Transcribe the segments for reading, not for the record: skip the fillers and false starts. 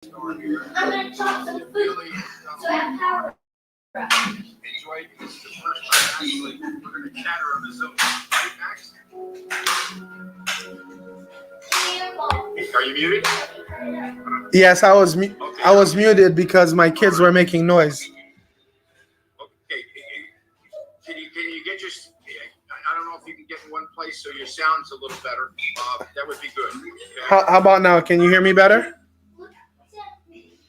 I'm gonna chop some food so I have power. Enjoy. This is the first time actually we're going to chatter on the Zoom. Right, Max? Are you muted? Yes, I was muted because my kids were making noise. Okay. Can you get your? I don't know if you can get in one place so your sound's a little better. That would be good. Okay? How about now? Can you hear me better?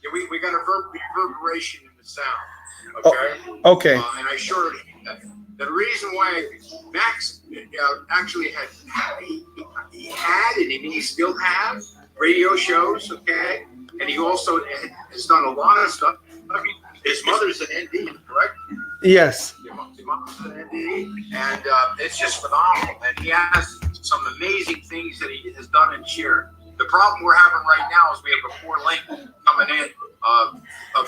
Yeah, we got a reverberation in the sound. Okay. Okay. And I assured you that the reason why Max actually he had and he still has radio shows, okay, and he also has done a lot of stuff. I mean, his mother's an ND, correct? Yes. Your mom's an ND, and it's just phenomenal. And he has some amazing things that he has done and shared. The problem we're having right now is we have a poor link coming in,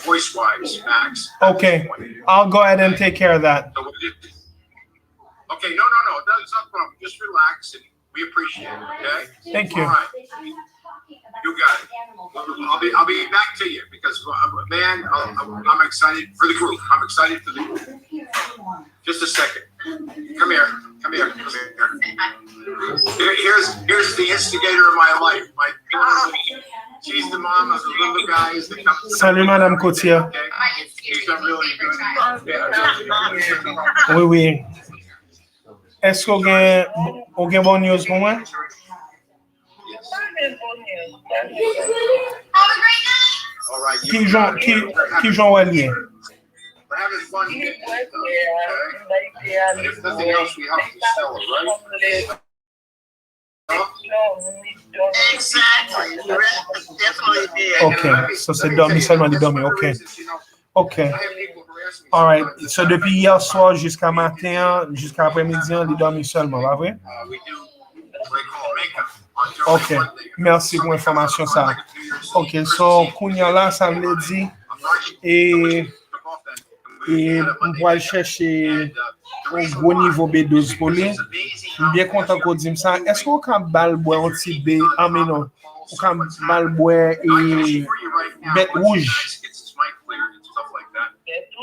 voice-wise, Max. Okay, I'll go ahead and take care of that. So okay, no, that's not a problem. Just relax, and we appreciate it. Okay. Thank you. All right. You got it. I'll be back to you because man, I'm excited for the group. I'm excited for the group. Just a second. Come here. Here's the instigator of my life. She's the mom of the little guys that come. Salut, Madame Cotier. Okay. She's done really good. Oui, oui. Est-ce qu'on a bon news pour moi? All right. Qui Jean Wallier? We're having fun here. Okay. And if nothing else, we help the seller, right? Exactly. Definitely did. Ok, ça c'est dormi, seulement des dormi, ok. Ok. All right. So depuis hier soir jusqu'à matin, jusqu'à après-midi, on les dormi seulement, pas vrai? Ok, merci pour l'information ça. Ok, so Kounia là, ça veut dire et on va chercher un gros niveau B12 pour lui. Je suis bien content qu'on dise ça. Est-ce qu'on peut balboire un petit B? Ah mais non, on peut balboire et bête rouge.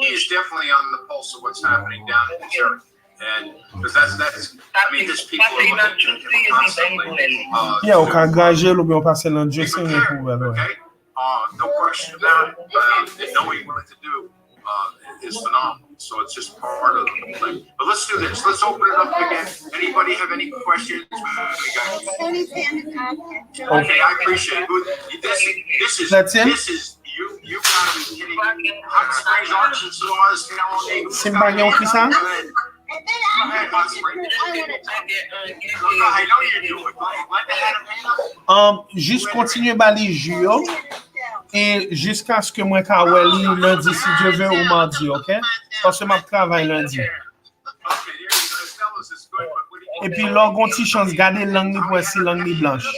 He is definitely on the pulse of what's happening down in the church. And because that's I mean, there's people who are looking at him constantly. Yeah, on peut gager ou bien on passe dans le jeu, c'est une poubelle. Okay. No question about it. And knowing what to do is phenomenal. So it's just part of the thing. But let's do this. Let's open it up again. Anybody have any questions? Okay, I appreciate it. This is That's it? This is you gotta be kidding me. Hot Springs, Arkansas, C'est pas bien qui ça? Juste continuer bali jus et jusqu'à ce que moi kaweli lundi si Dieu veut ou mardi, ok? Parce que je travaille lundi. Et puis là, on a chance de garder langue pour essayer langue blanche.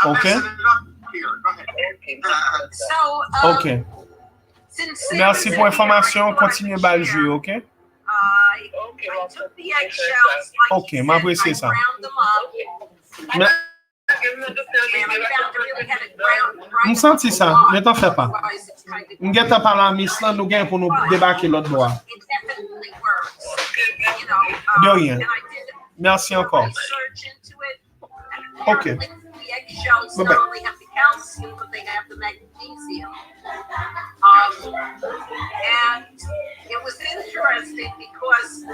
Ok? Ok. Merci pour l'information. Continuez bal jeu, ok? Ok, m'apprécie ça. Je sens ça, ne t'en fais pas. Nous allons parler à Miss Land, nous allons pour nous débarquer l'autre bois. De rien. Merci encore. Ok. Bye-bye. And it was interesting because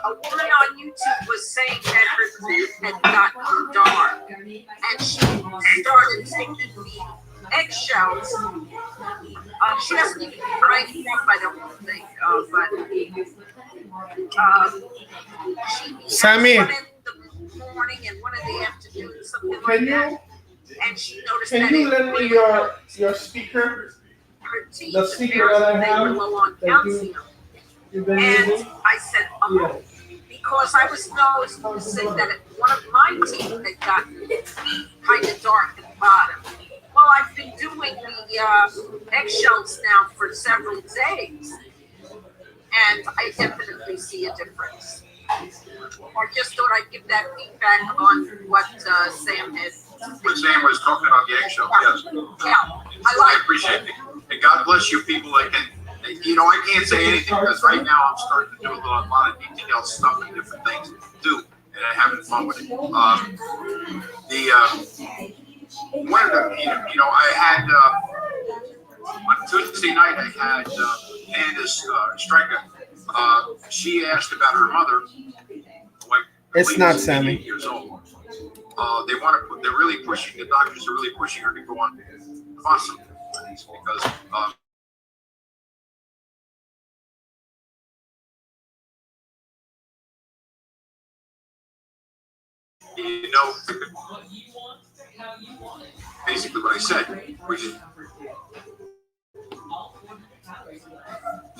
a woman on YouTube was saying that her teeth had gotten dark, and she started taking the eggshells. She doesn't even try anymore, I don't think, she Sammy. one in the morning and one in the afternoon, something like that. And she noticed that you lend me your speaker? her teeth, the speaker that I they were have, low on that calcium. You've been And using? I said, oh, because I was noticing that one of my teeth had gotten kind of dark at the bottom. Well, I've been doing the eggshells now for several days, and I definitely see a difference. Or just thought I'd give that feedback on what Sam had What Sam was talking about the eggshell, yes. Yeah, I I like. appreciate it. And God bless you people that can, I can't say anything because right now I'm starting to do a lot of detailed stuff and different things to do and I'm having fun with it. One of the, I had, on Tuesday night, I had Candace Stryker. She asked about her mother. Like, It's not 88 Sammy. Years old. They're really pushing, the doctors are really pushing her to go on hospital because basically what I said, which is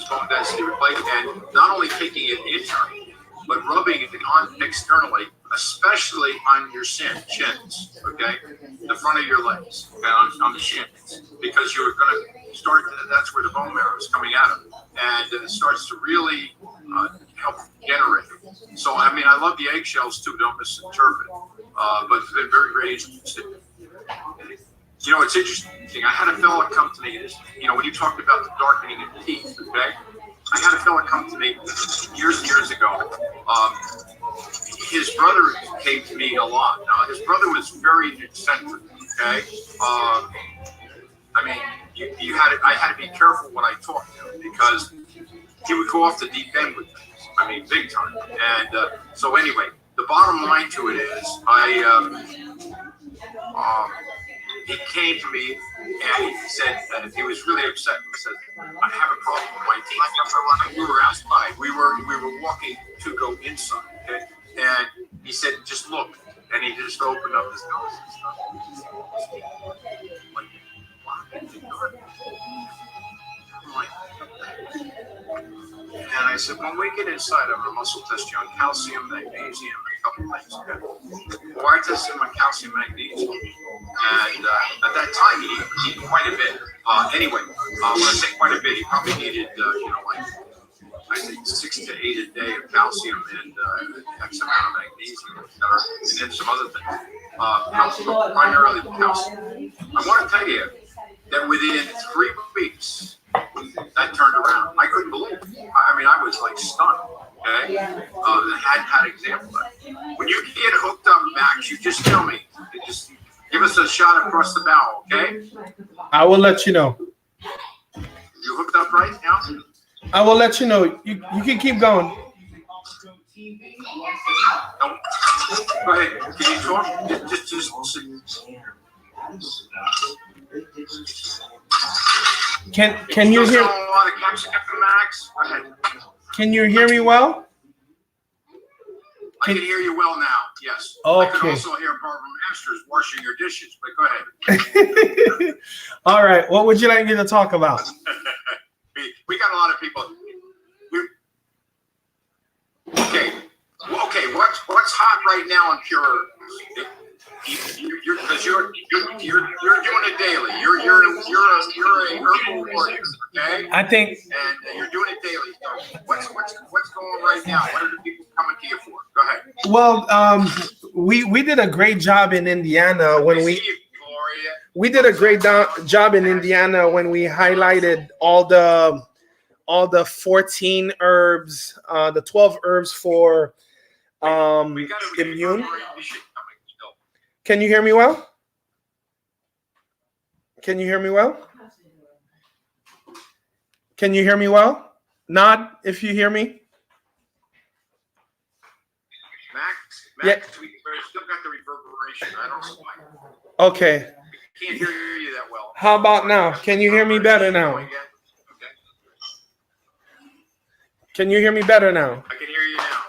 bone density replacement, and not only taking it internally, but rubbing it on externally, especially on your shins, okay? The front of your legs, okay, on the shins, because you're going to start, that's where the bone marrow is coming out of, and it starts to really help generate it. So, I mean, I love the eggshells too, don't misinterpret, but it's been very, very interesting. It's interesting. I had a fella come to me, when you talked about the darkening of the teeth, okay? I had a fella come to me years and years ago. His brother came to me a lot. Now, his brother was very eccentric, okay? I mean, I had to be careful when I talked to him because he would go off the deep end with things. I mean, big time. And so anyway, the bottom line to it is, he came to me and he said that he was really upset. He said, I have a problem with my teeth. We were outside. We were walking to go inside. Okay? And he said, just look. And he just opened up his nose and stuff. Like, wow. I'm like, and I said, when we get inside, I'm going to muscle test you on calcium, magnesium, and a couple things. Okay? Well, I tested him on calcium, magnesium. And at that time, he needed quite a bit. Anyway, when I say quite a bit, he probably needed, like, I think 6 to 8 a day of calcium and X amount of magnesium, and then some other things. Primarily calcium. I want to tell you that within 3 weeks, that turned around. I couldn't believe it. I mean, I was like stunned. Okay, had example of that. When you get hooked up, Max, you just tell me. Just give us a shot across the bow, okay? I will let you know. You hooked up right now? I will let you know. You can keep going. No. Go ahead. Can you talk? Just. Can you hear? A lot of capsicum, Max. Go ahead. Can you hear me well? I can hear you well now. Yes. Okay. I can also hear Barbara Masters washing your dishes. But go ahead. All right. What would you like me to talk about? We got a lot of people. Okay. What's hot right now in Pure? Because you're doing it daily. You're a herbal warrior, okay? I think. And you're doing it daily. So what's going right now? What are the people coming to you for? Go ahead. Well, we did a great job in Indiana when we did a great job in Indiana when we highlighted all the 14 herbs, the 12 herbs for immune. Can you hear me well? Can you hear me well? Can you hear me well? Nod if you hear me. Max, Yeah. we still got the reverberation. I don't know why. Okay. Can't hear you that well. How about now? Can you hear me better now? Okay. Can you hear me better now? I can hear you now.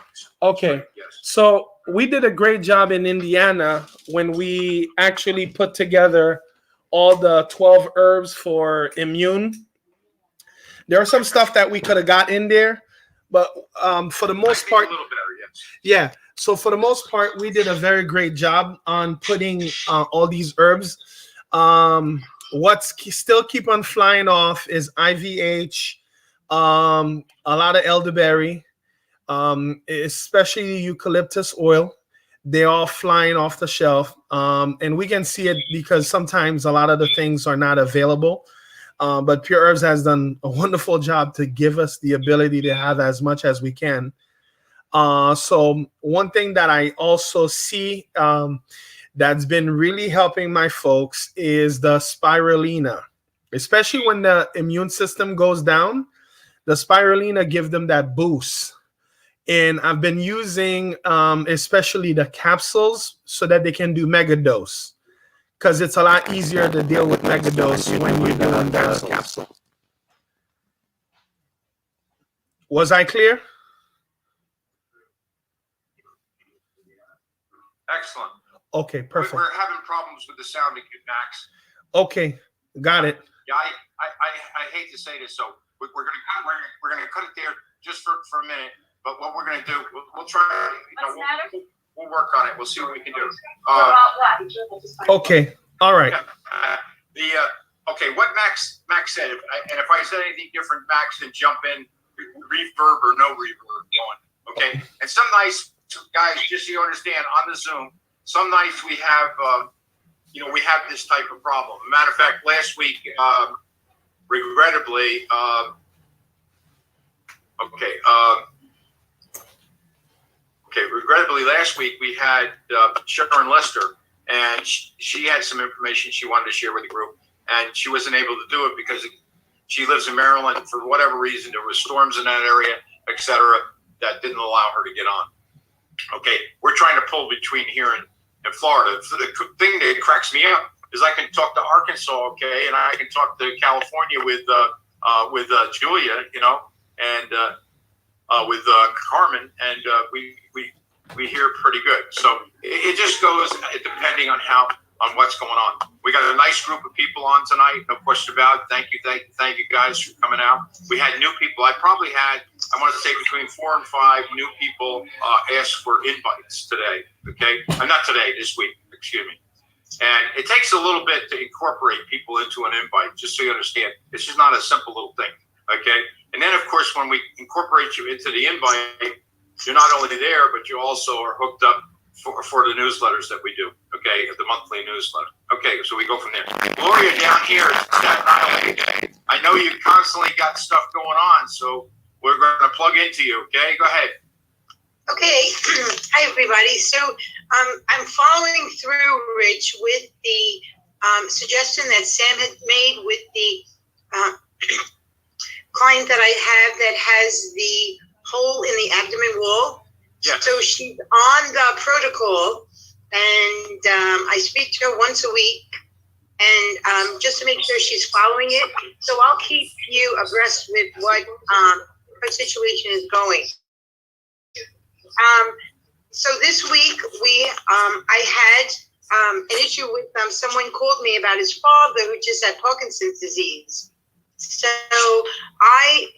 Okay. Yes. So we did a great job in Indiana when we actually put together all the 12 herbs for immune. There are some stuff that we could have got in there, but for the most part, a little better, yes. yeah. So for the most part, we did a very great job on putting all these herbs. What's still keep on flying off is IVH, a lot of elderberry, especially eucalyptus oil. they're all flying off the shelf. And we can see it because sometimes a lot of the things are not available. But Pure Herbs has done a wonderful job to give us the ability to have as much as we can. So one thing that I also see that's been really helping my folks is the spirulina, especially when the immune system goes down. The spirulina give them that boost. And I've been using especially the capsules so that they can do mega dose, because it's a lot easier to deal with mega dose when you're doing the capsule. Was I clear? Excellent. Okay, perfect. We're having problems with the sound again, Max. Okay, got it. Yeah, I hate to say this, so we're gonna cut it there just for a minute. But what we're gonna do, we'll try. We'll work on it. We'll see what we can do. Okay. All right. Okay. What Max said, if I said anything different, Max can jump in, reverb or no reverb going. Okay. And some nights, guys, just so you understand, on the Zoom, some nights we have, we have this type of problem. Matter of fact, last week, regrettably, regrettably, last week we had Sharon Lester, and she had some information she wanted to share with the group, and she wasn't able to do it because she lives in Maryland. For whatever reason, there were storms in that area, etc., that didn't allow her to get on. Okay, we're trying to pull between here and Florida. So the thing that cracks me up is I can talk to Arkansas, okay, and I can talk to California with Julia, and with Carmen, and we hear pretty good. So it just goes depending on what's going on. We got a nice group of people on tonight, no question about it. Thank you guys for coming out. We had new people. I probably had, I want to say, between 4 and 5 new people ask for invites today. Okay, not today, this week. Excuse me. And it takes a little bit to incorporate people into an invite, just so you understand. It's just not a simple little thing. Okay. And then, of course, when we incorporate you into the invite, you're not only there, but you also are hooked up for the newsletters that we do. Okay, the monthly newsletter. Okay, so we go from there. Gloria down here, I know you constantly got stuff going on, so we're going to plug into you. Okay, go ahead. Okay, hi everybody. So I'm following through, Rich, with the suggestion that Sam had made with the client that I have that has the hole in the abdomen wall. Yes. So she's on the protocol, and I speak to her once a week, and just to make sure she's following it. So I'll keep you abreast with what her situation is going. So this week I had an issue with someone called me about his father who just had Parkinson's disease. So I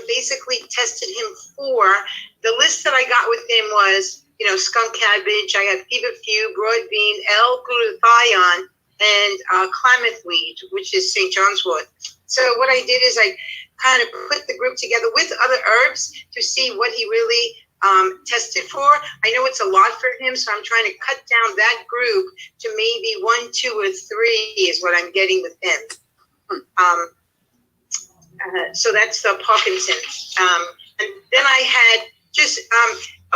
basically tested him for, the list that I got with him was, skunk cabbage, I got feverfew, broadbean, L-glutathione, and Klamath weed, which is St. John's wort. So what I did is I kind of put the group together with other herbs to see what he really tested for. I know it's a lot for him, so I'm trying to cut down that group to maybe 1, 2, or 3 is what I'm getting with him. So that's the Parkinson's. And then I had just,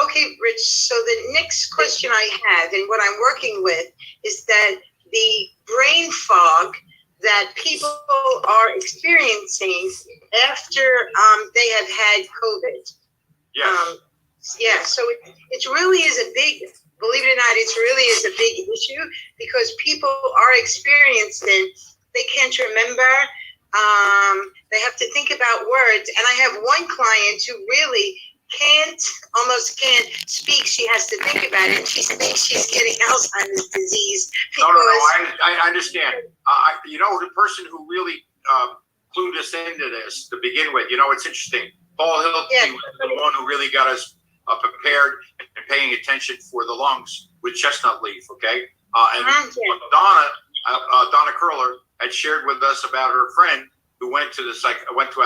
okay, Rich, so the next question I have and what I'm working with is that the brain fog that people are experiencing after they have had COVID. Yes. Yeah, so it really is a big, believe it or not, it really is a big issue because people are experiencing, they can't remember, they have to think about words. And I have one client who really almost can't speak. She has to think about it. She thinks she's getting Alzheimer's disease. No, I understand. The person who really clued us into this to begin with, it's interesting. Paul Hilton was the one who really got us prepared and paying attention for the lungs with chestnut leaf, okay? And Donna Curler had shared with us about her friend who went to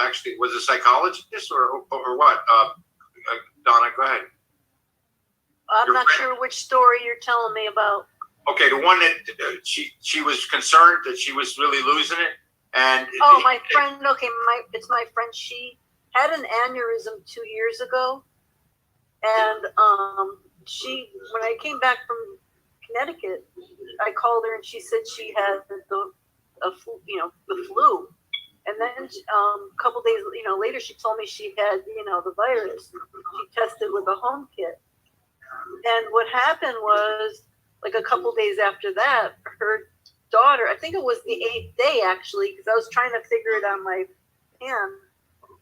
actually, was a psychologist or what? Donna, go ahead. I'm Your not friend? sure which story you're telling me about. Okay, the one that she was concerned that she was really losing it, and Oh, my friend. Okay, it's my friend. She had an aneurysm 2 years ago, and when I came back from Connecticut, I called her and she said she had the flu. And then a couple days, later, she told me she had, the virus. She tested with a home kit. And what happened was, like a couple days after that, her daughter, I think it was the 8th day actually, because I was trying to figure it on my hand,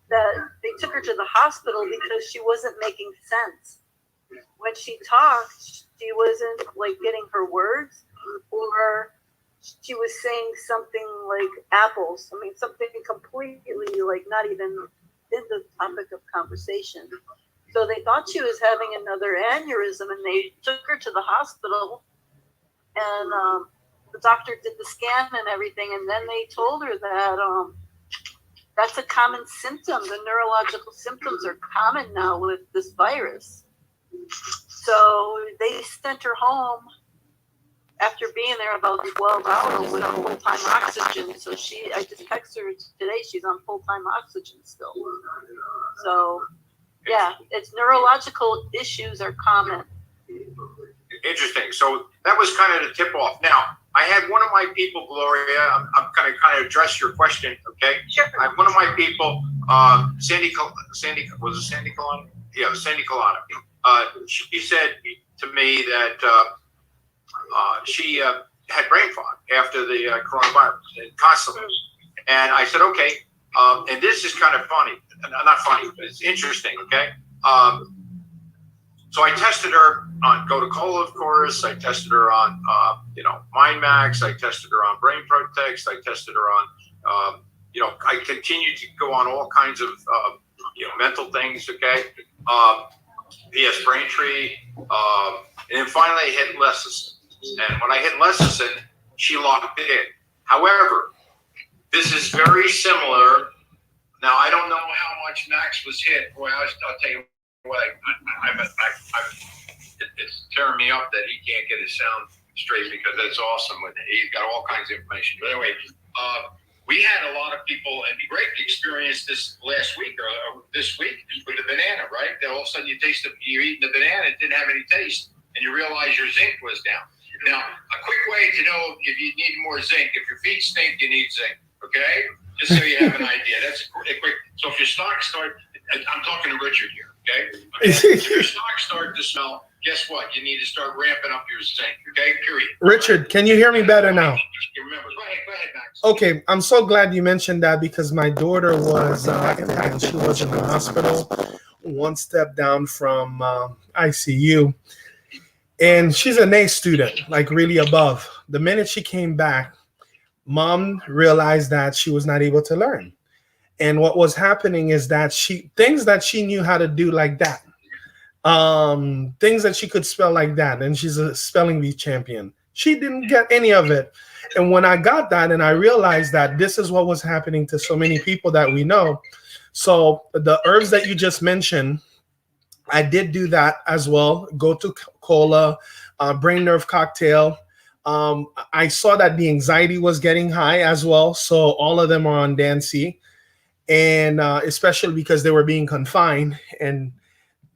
that they took her to the hospital because she wasn't making sense. When she talked, she wasn't like getting her words, or she was saying something like apples. I mean, something completely like not even in the topic of conversation. So they thought she was having another aneurysm, and they took her to the hospital, and the doctor did the scan and everything, and then they told her that that's a common symptom. The neurological symptoms are common now with this virus. So they sent her home after being there about 12 hours with full-time oxygen. So I just texted her today, she's on full-time oxygen still. So yeah, it's neurological issues are common. Interesting. So that was kind of the tip off. Now, I had one of my people, Gloria, I'm going to kind of address your question, okay? Sure. I have one of my people, Sandy Colano? Yeah, Sandy Colano. She said to me that she had brain fog after the coronavirus, and constantly. And I said, okay, and this is kind of funny. Not funny, but it's interesting, okay? So I tested her on Gotacola, of course. I tested her on, MindMax. I tested her on Brain Protect. I tested her on, I continued to go on all kinds of, mental things, okay? PS Braintree. And then finally I hit lecithin. And when I hit lecithin, she locked it in. However, this is very similar. Now, I don't know how much Max was hit. Boy, I'll tell you what, it's tearing me up that he can't get his sound straight, because that's awesome. He's got all kinds of information. But anyway, we had a lot of people, and Greg experienced this last week or this week with the banana, right? That all of a sudden you're eating the banana, it didn't have any taste, and you realize your zinc was down. Now, a quick way to know if you need more zinc, if your feet stink, you need zinc, okay? Just so you have an idea. That's a quick. So if your stocks start, I'm talking to Richard here, okay? If your stocks start to smell, guess what? You need to start ramping up your zinc, okay? Period. Richard, can you hear me better now? Remember, go ahead, Max. Okay, I'm so glad you mentioned that, because my daughter was and she was in the hospital, one step down from ICU, and she's an A student, like really above. The minute she came back, Mom realized that she was not able to learn, and what was happening is that things that she knew how to do like that, things that she could spell like that, and she's a spelling bee champion, she didn't get any of it. And when I got that, and I realized that this is what was happening to so many people that we know. So the herbs that you just mentioned, I did do that as well. Gotacola, brain nerve cocktail. I saw that the anxiety was getting high as well. So all of them are on Dancy, and especially because they were being confined, and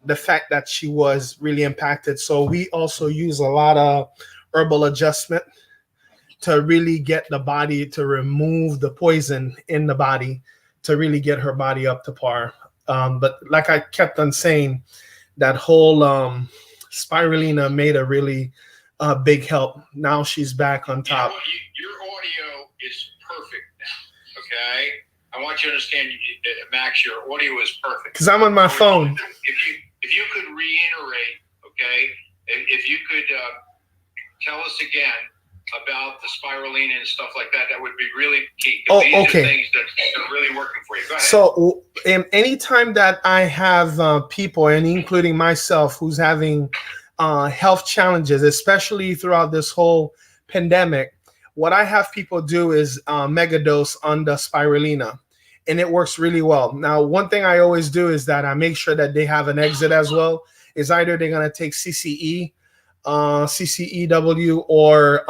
the fact that she was really impacted. So we also use a lot of herbal adjustment to really get the body to remove the poison in the body, to really get her body up to par. But like I kept on saying, that whole spirulina made a really big help. Now she's back on top. Your audio is perfect now, okay? I want you to understand, Max, your audio is perfect. Because I'm on my phone. If you could reiterate, okay, if you could tell us again about the spirulina and stuff like that, that would be really key. Oh, these okay. Are things that are really working for you. Go ahead. So anytime that I have people, and including myself, who's having health challenges, especially throughout this whole pandemic, what I have people do is mega dose on the spirulina, and it works really well. Now, one thing I always do is that I make sure that they have an exit as well, is either they're gonna take CCE, CCEW, or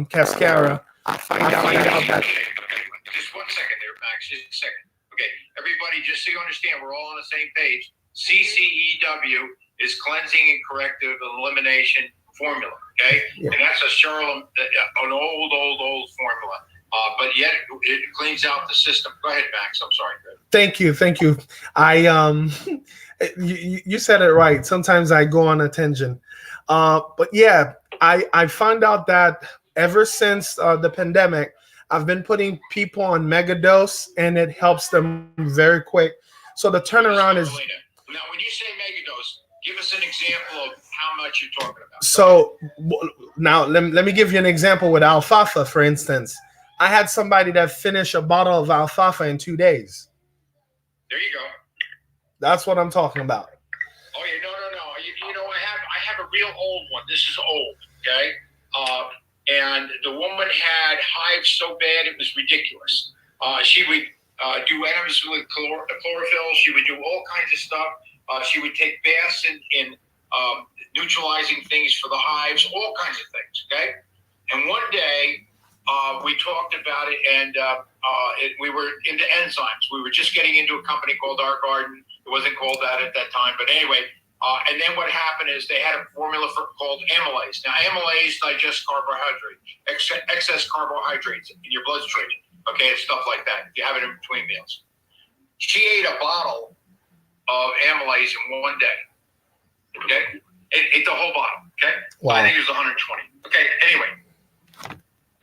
Cascara. Find out that. Okay, just 1 second there, Max. Just a second. Okay, everybody, just so you understand, we're all on the same page. CCEW is cleansing and corrective elimination formula. Okay, Yeah. and that's an old formula. But yet it cleans out the system. Go ahead, Max. I'm sorry. Thank you. I you said it right. Sometimes I go on a tangent. But yeah, I found out that ever since the pandemic, I've been putting people on Megadose, and it helps them very quick. So the turnaround is. Now, when you say Megadose, give us an example of how much you're talking about. So now let me give you an example with alfalfa, for instance. I had somebody that finished a bottle of alfalfa in 2 days. There you go. That's what I'm talking about. Oh yeah, no. You know, I have a real old one. This is old, okay? And the woman had hives so bad it was ridiculous. She would do enema with chlorophyll. She would do all kinds of stuff. She would take baths in neutralizing things for the hives, all kinds of things, okay? And one day, we talked about it, and we were into enzymes. We were just getting into a company called Our Garden. It wasn't called that at that time, but anyway. And then what happened is they had a formula called amylase. Now, amylase digests carbohydrate, excess carbohydrates in your bloodstream. Okay, and stuff like that. You have it in between meals. She ate a bottle of amylase in 1 day. Okay, ate the whole bottle. Okay, Wow. I think it was 120. Okay, anyway.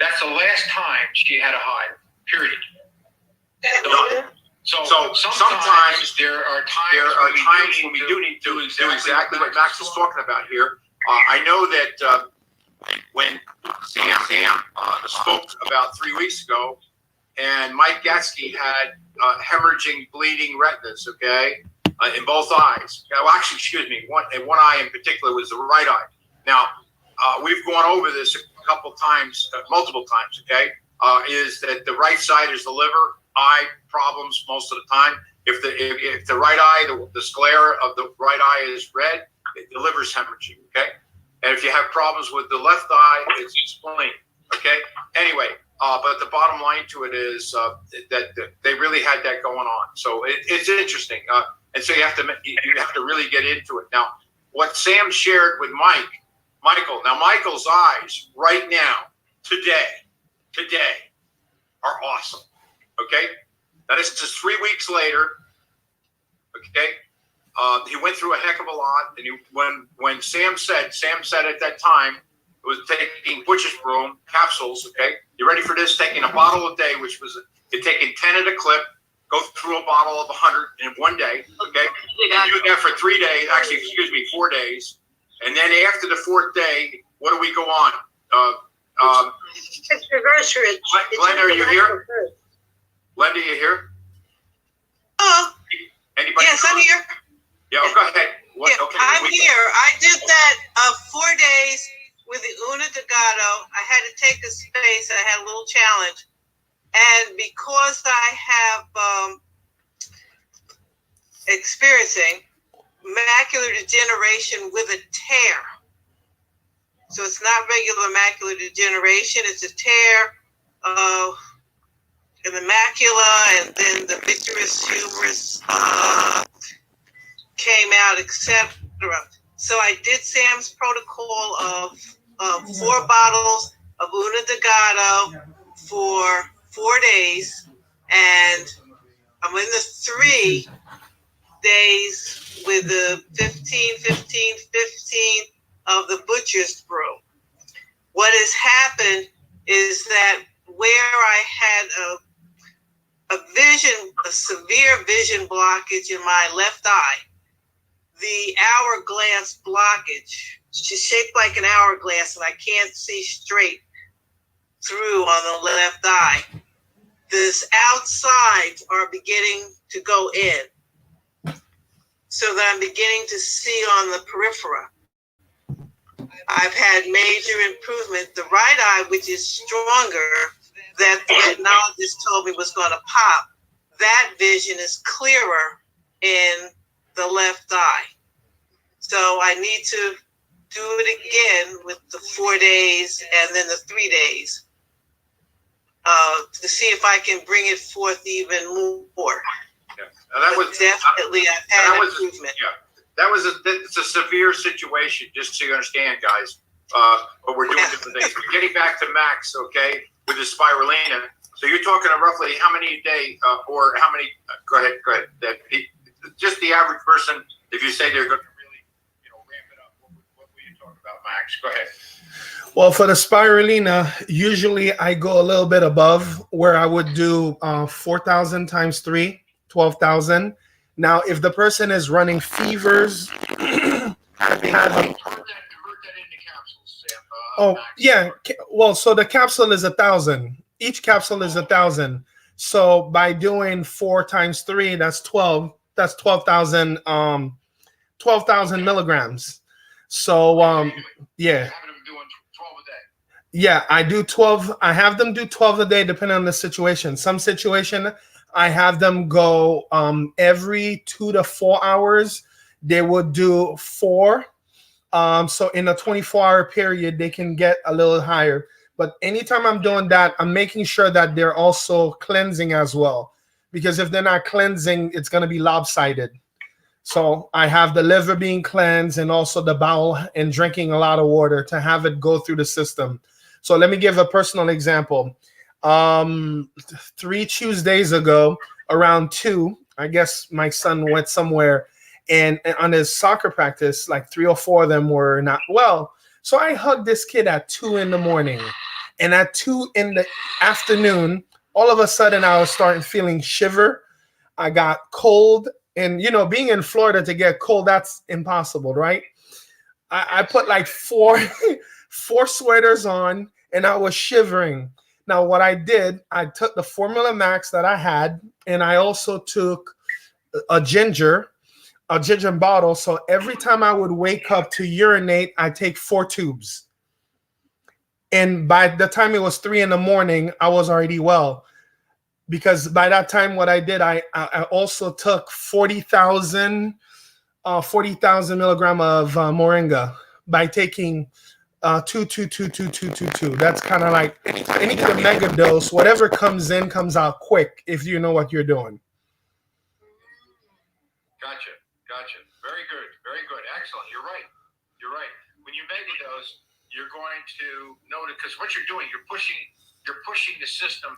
That's the last time she had a hive, period. So sometimes there are times when we do need to do exactly what Max is talking about here. I know that when Sam spoke about 3 weeks ago, and Mike Gatsky had hemorrhaging, bleeding retinas, okay, in both eyes. Well, actually, excuse me, one eye in particular was the right eye. Now, we've gone over this a couple times, multiple times, okay, is that the right side is the liver, eye problems most of the time. If the right eye, the sclera of the right eye is red, the liver's hemorrhaging, okay? And if you have problems with the left eye, it's spleen, okay? Anyway, but the bottom line to it is that they really had that going on. So it's interesting. And so you have to really get into it. Now, what Sam shared with Michael, now Michael's eyes right now, today, are awesome. Okay? Now this is 3 weeks later. Okay? He went through a heck of a lot. And when Sam said at that time, it was taking Butcher's Broom capsules, okay? You ready for this? Taking a bottle a day, which was, you're taking 10 at a clip, go through a bottle of 100 in 1 day, okay? You do that for 3 days, 4 days. And then after the 4th day, what do we go on? It's reverse rich. Glenda, are you here? Glenda, you here? Oh, Anybody? yes, I'm here. Yeah, go ahead. Yeah, I'm here. I did that 4 days with the Una Delgado. I had to take a space. I had a little challenge. And because I have experiencing macular degeneration with a tear. So it's not regular macular degeneration. It's a tear in the macula, and then the vitreous humerus came out, etc. So I did Sam's protocol of 4 bottles of Una Delgado for 4 days, and I'm in the 3 days with the 15 of the Butcher's Brew. What has happened is that where I had a severe vision blockage in my left eye, the hourglass blockage, she's shaped like an hourglass and I can't see straight through on the left eye. This outsides are beginning to go in, so that I'm beginning to see on the periphery. I've had major improvement. The right eye, which is stronger, that the technologist told me was going to pop, that vision is clearer in the left eye. So I need to do it again with the 4 days and then the 3 days to see if I can bring it forth even more. Yeah. Now that was Definitely, I've had improvement. It's a severe situation, just so you understand, guys. But we're doing different things. But getting back to Max, okay, with the spirulina. So you're talking roughly how many a day, or how many? Go ahead. Just the average person, if you say they're going to really, ramp it up, what will you talk about, Max? Go ahead. Well, for the spirulina, usually I go a little bit above where I would do 4,000 times 3, 12,000. Now, if the person is running fevers, Convert that into capsules, Sam. yeah. Well, so the capsule is 1,000. Each capsule is 1,000. So by doing 4 times 3, that's 12. That's 12,000. 12,000 milligrams. So yeah. Yeah, I do 12. I have them do 12 a day, depending on the situation. Some situation, I have them go every 2 to 4 hours. They would do 4. So in a 24-hour period, they can get a little higher. But anytime I'm doing that, I'm making sure that they're also cleansing as well. Because if they're not cleansing, it's going to be lopsided. So I have the liver being cleansed and also the bowel and drinking a lot of water to have it go through the system. So let me give a personal example. 3 Tuesdays ago, around 2, I guess my son went somewhere, and on his soccer practice, like 3 or 4 of them were not well. So I hugged this kid at 2 in the morning, and at 2 in the afternoon, all of a sudden I was starting feeling shiver. I got cold, and being in Florida to get cold, that's impossible, right? I put like 4 sweaters on, and I was shivering. Now, what I did, I took the Formula Max that I had, and I also took a ginger bottle. So every time I would wake up to urinate, I take 4 tubes. And by the time it was 3 in the morning, I was already well. Because by that time, what I did, I also took 40,000 milligram of moringa by taking 2. That's kind of like any mega dose. Whatever comes in comes out quick if you know what you're doing. Gotcha. Very good. Excellent. You're right. When you mega dose, you're going to notice, because what you're doing, you're pushing the system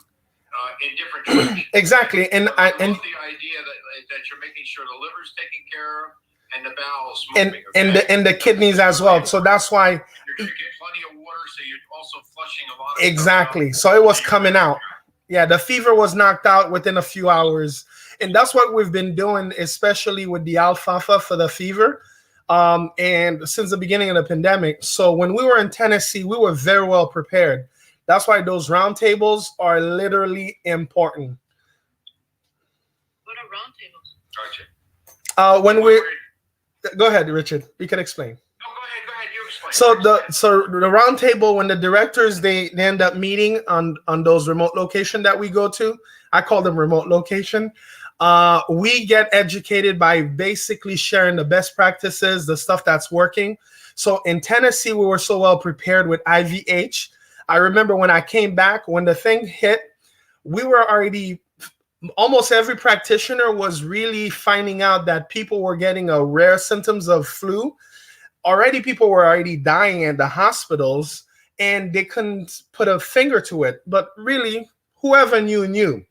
in different directions. Exactly. And I love the idea that you're making sure the liver's taken care of and the bowels moving, and the kidneys as well. So that's why you're drinking plenty of water, so you're also flushing a lot of exactly. So it was coming out. Yeah, the fever was knocked out within a few hours. And that's what we've been doing, especially with the alfalfa for the fever. And since the beginning of the pandemic. So when we were in Tennessee, we were very well prepared. That's why those round tables are literally important. What are round tables? Gotcha. Go ahead, Richard. You can explain. No, go ahead. You explain. So the round table, when the directors they end up meeting on those remote location that we go to, I call them remote location. We get educated by basically sharing the best practices, the stuff that's working. So in Tennessee, we were so well prepared with IVH. I remember when I came back, when the thing hit, we were already, almost every practitioner was really finding out that people were getting a rare symptoms of flu. Already people were already dying at the hospitals and they couldn't put a finger to it. But really, whoever knew.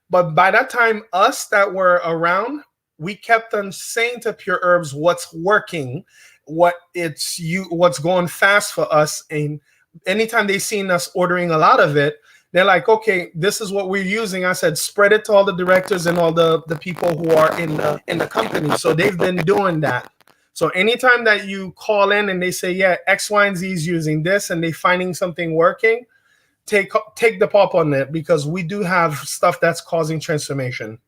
But by that time, us that were around, we kept on saying to Pure Herbs what's working, what's going fast for us. And anytime they seen us ordering a lot of it, they're like, okay, this is what we're using. I said, spread it to all the directors and all the people who are in the company. So they've been doing that. So anytime that you call in and they say, yeah, X, Y, and Z is using this and they finding something working, take the pop on it, because we do have stuff that's causing transformation.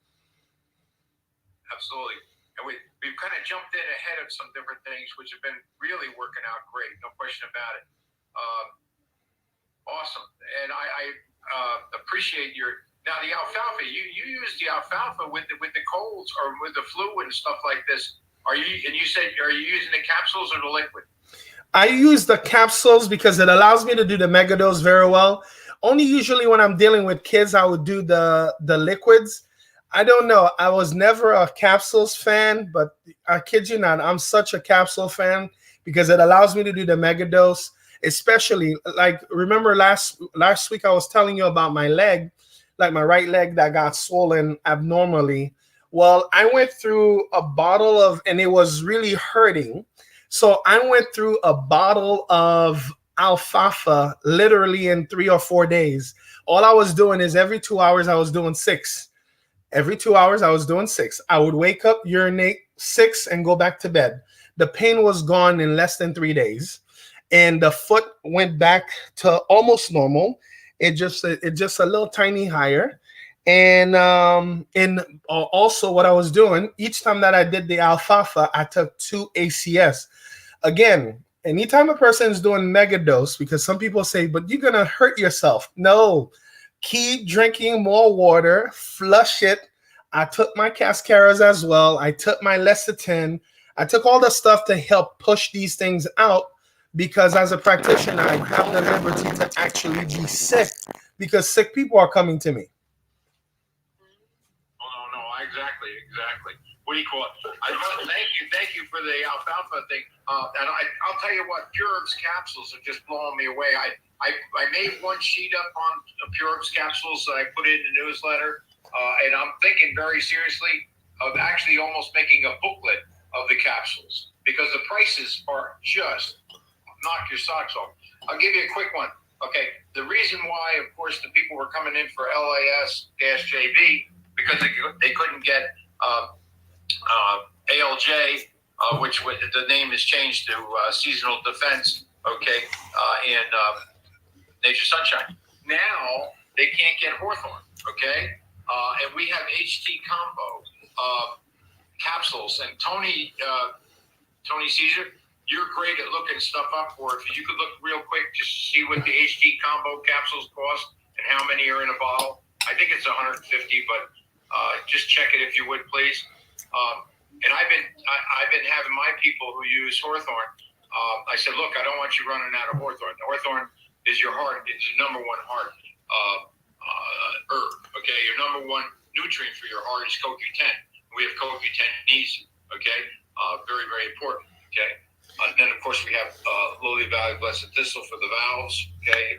Absolutely. And we've kind of jumped in ahead of some different things, which have been really working out great. No question about it. Awesome. And I appreciate now the alfalfa, you use the alfalfa with the colds or with the flu and stuff like this. Are you using the capsules or the liquid? I use the capsules because it allows me to do the megadose very well. Only usually when I'm dealing with kids, I would do the liquids. I don't know. I was never a capsules fan, but I kid you not, I'm such a capsule fan because it allows me to do the megadose. Especially like remember last week I was telling you about my leg, like my right leg that got swollen abnormally. Well, I went through a bottle of, and it was really hurting. So I went through a bottle of alfalfa literally in 3 or 4 days. All I was doing is every 2 hours I was doing 6. Every 2 hours I was doing 6. I would wake up, urinate 6, and go back to bed. The pain was gone in less than 3 days. And the foot went back to almost normal. It just a little tiny higher. And also what I was doing, each time that I did the alfalfa, I took 2 ACS. Again, anytime a person is doing megadose, because some people say, but you're going to hurt yourself. No, keep drinking more water, flush it. I took my Cascaras as well. I took my lecithin. I took all the stuff to help push these things out. Because as a practitioner, I have the liberty to actually be sick because sick people are coming to me. Oh, no, exactly. What do you call it? Thank you for the alfalfa thing. And I'll tell you what, Pureherbs capsules are just blowing me away. I made one sheet up on Pureherbs capsules that I put in the newsletter, and I'm thinking very seriously of actually almost making a booklet of the capsules because the prices are just knock your socks off. I'll give you a quick one. Okay, the reason why, of course, the people were coming in for LAS-JB because they couldn't get ALJ, which the name is changed to Seasonal Defense. Okay, in Nature Sunshine. Now they can't get Hawthorne. Okay, and we have HT combo capsules. And Tony Caesar, you're great at looking stuff up for it. If you could look real quick just to see what the HT combo capsules cost and how many are in a bottle. I think it's 150, but just check it if you would, please. And I've been having my people who use Hawthorne. I said, look, I don't want you running out of Hawthorne. Hawthorne is your heart. It's your number one heart herb. Okay, your number one nutrient for your heart is CoQ10. We have CoQ10 easy. Okay, very, very important. Okay. And then, of course, we have Lily Valley Blessed Thistle for the valves, okay?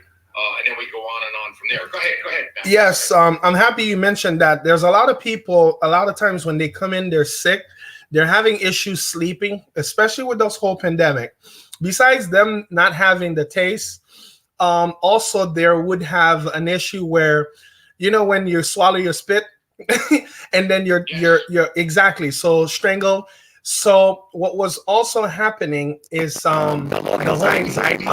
And then we go on and on from there. Go ahead. Matt. Yes, I'm happy you mentioned that. There's a lot of people, a lot of times when they come in, they're sick. They're having issues sleeping, especially with this whole pandemic. Besides them not having the taste, also there would have an issue where, you know, when you swallow your spit and then you're exactly, so strangle. So what was also happening is the whole anxiety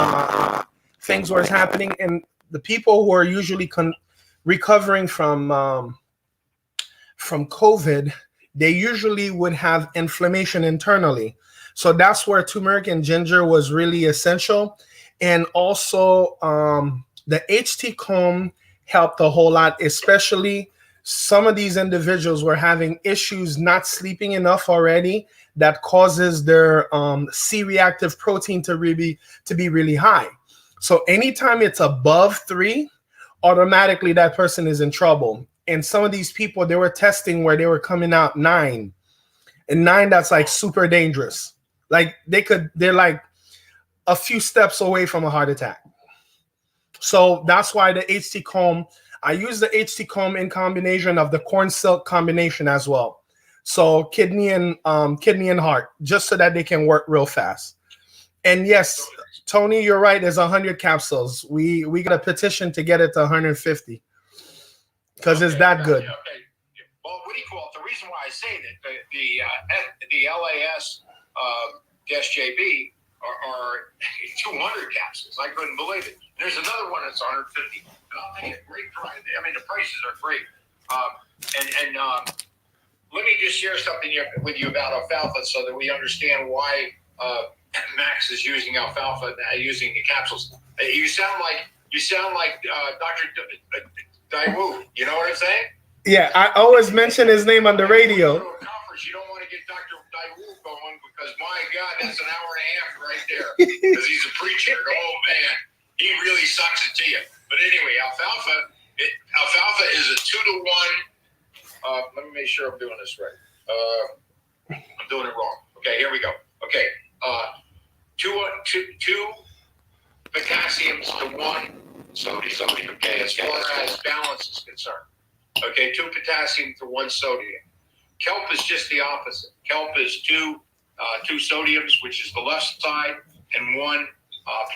things was happening, and the people who are usually recovering from COVID, they usually would have inflammation internally. So that's where turmeric and ginger was really essential, and also the HT comb helped a whole lot, especially some of these individuals were having issues not sleeping enough already. That causes their C-reactive protein to be really high. So anytime it's above 3, automatically that person is in trouble. And some of these people, they were testing where they were coming out 9. And 9, that's like super dangerous. Like they're like a few steps away from a heart attack. So that's why the HT comb, I use the HT comb in combination of the corn silk combination as well. So kidney and heart, just so that they can work real fast. And yes, Tony, you're right. There's 100 capsules. We got a petition to get it to 150 because it's that good. Okay. Well, what do you call it? The reason why I say that the LAS SJB are 200 capsules. I couldn't believe it. There's another one that's 150. Great price. I mean, the prices are great. Let me just share something with you about alfalfa so that we understand why Max is using alfalfa, using the capsules. You sound like Dr. Daewoo. You know what I'm saying? Yeah, I always mention his name on the radio. You don't want to get Dr. Daewoo going That's an hour and a half right there. Because he's a preacher. Oh, man. He really sucks it to you. But anyway, alfalfa is a 2-to-1. Let me make sure I'm doing this right. I'm doing it wrong. Okay, here we go. Okay. Two potassiums to 1 sodium. Okay, as far as balance is concerned. Okay, 2 potassium to 1 sodium. Kelp is just the opposite. Kelp is two sodiums, which is the left side, and 1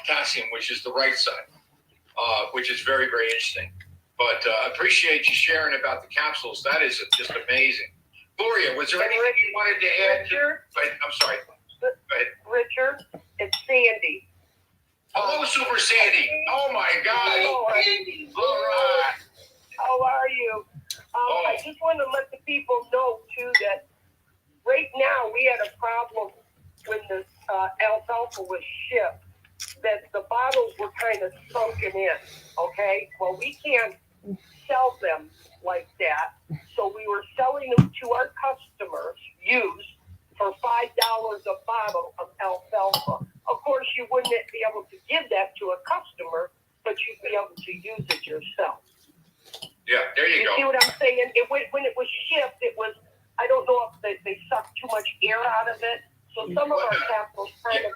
potassium, which is the right side, which is very, very interesting. But appreciate you sharing about the capsules. That is just amazing. Gloria, was there anything you wanted to add? Richard? I'm sorry. Go ahead. Richard, it's Sandy. Hello, Super Sandy. Oh, my God. Hello, Sandy. All right. How are you? I just want to let the people know, too, that right now we had a problem when the alfalfa was shipped, that the bottles were kind of sunken in, okay? Well, we can't sell them like that, so we were selling them to our customers, used, for $5 a bottle of alfalfa. Of course, you wouldn't be able to give that to a customer, but you'd be able to use it yourself. Yeah, there you You see go. what I'm saying? When it was shipped, it was, I don't know if they sucked too much air out of it. So some of our capsules kind of,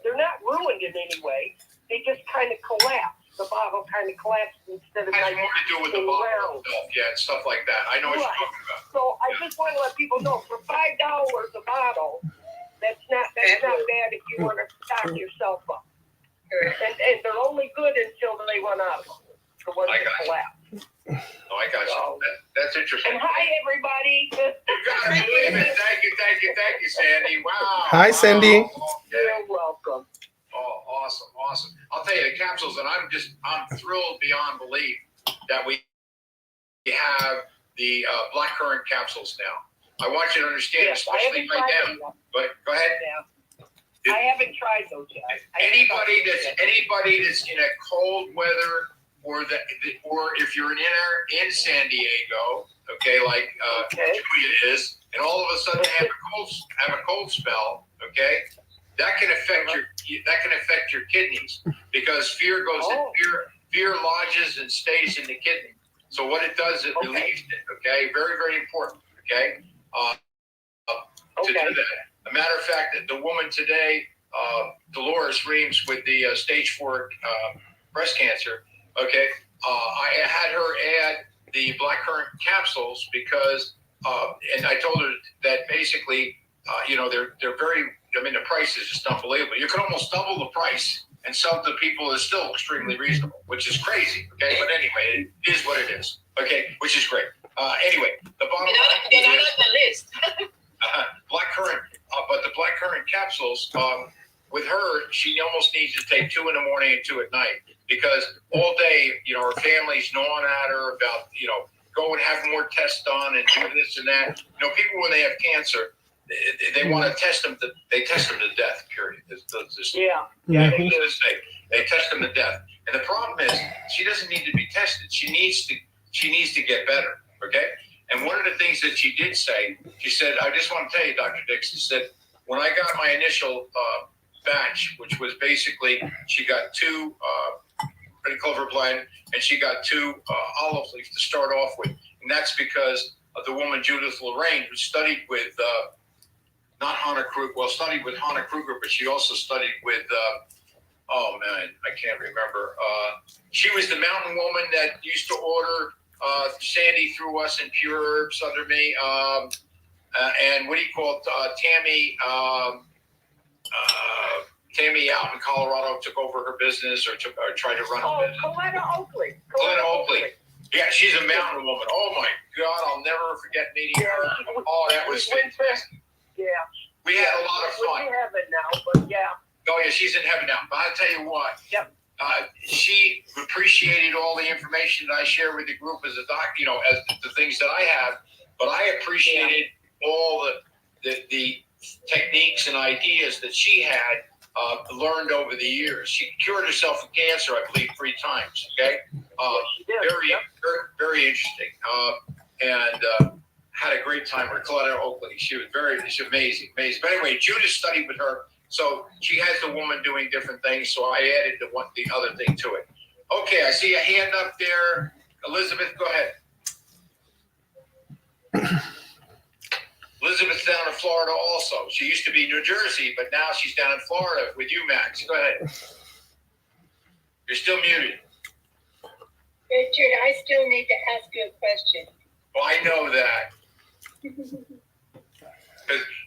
they're not ruined in any way. They just kind of collapsed. The bottle kind of collapsed instead of Has like more to do with the being bottle round. itself, yeah, and stuff like that. I know what you're Right. talking about. So I just want to let people know, for $5 a bottle, that's not bad if you want to stock yourself up. And they're only good until they run out of them. The ones I that got you. collapse. Oh, I got you. That's interesting. And hi, everybody. You got to believe it. Thank you, Sandy. Wow. Hi, Sandy. Okay. You're welcome. Oh, awesome. I'll tell you the capsules, and I'm thrilled beyond belief that we have the blackcurrant capsules now. I want you to understand, Yes, I especially haven't right tried now. them yet. But go ahead. Yeah. I haven't tried those yet. Anybody that's in a cold weather, or if you're in San Diego, okay, like Julia is, and all of a sudden have a cold spell, okay, that can affect your kidneys, because fear goes in, fear lodges and stays in the kidney. So what it does, it relieves it. Okay, very, very important. Okay, to do that. A matter of fact, that the woman today, Dolores Reams, with the stage 4 breast cancer. Okay, I had her add the blackcurrant capsules because, and I told her that basically, they're very. I mean, the price is just unbelievable. You can almost double the price and sell to people is still extremely reasonable, which is crazy. Okay, but anyway, it is what it is. Okay, which is great. Anyway, the bottom line is blackcurrant, but the blackcurrant capsules. With her, she almost needs to take 2 in the morning and 2 at night, because all day, her family's gnawing at her about, go and have more tests done and do this and that. People, when they have cancer, they want to test them. They test them to death. Period. They test them to death. And the problem is, she doesn't need to be tested. She needs to get better. Okay. And one of the things that she did say, she said, I just want to tell you, Dr. Dix, she said, when I got my initial batch, which was basically, she got 2 red clover blend, and she got 2 olive leaf to start off with. And that's because of the woman, Judith Lorraine, who studied with, studied with Hannah Kruger, but she also studied with, I can't remember. She was the mountain woman that used to order Sandy through us and Pure Herbs under me. And what do you call it? Tammy out in Colorado took over her business, or tried to run a business. Coletta Oakley. Yeah, she's a mountain woman. Oh my God, I'll never forget meeting her. Oh, that was fantastic. Yeah. We had a lot of fun. We're in heaven now, but yeah. Oh yeah, she's in heaven now. But I'll tell you what. Yep. She appreciated all the information that I share with the group as a doc, as the things that I have. But I appreciated all the techniques and ideas that she had learned over the years. She cured herself of cancer, I believe, 3 times. Okay, very interesting. And had a great time with Claudia Oakley. She's amazing. But anyway, Judith studied with her, so she has the woman doing different things. So I added the other thing to it. Okay, I see a hand up there. Elizabeth, go ahead. Elizabeth's down in Florida also. She used to be in New Jersey, but now she's down in Florida with you, Max. Go ahead. You're still muted. Richard, I still need to ask you a question. Well, I know that. Because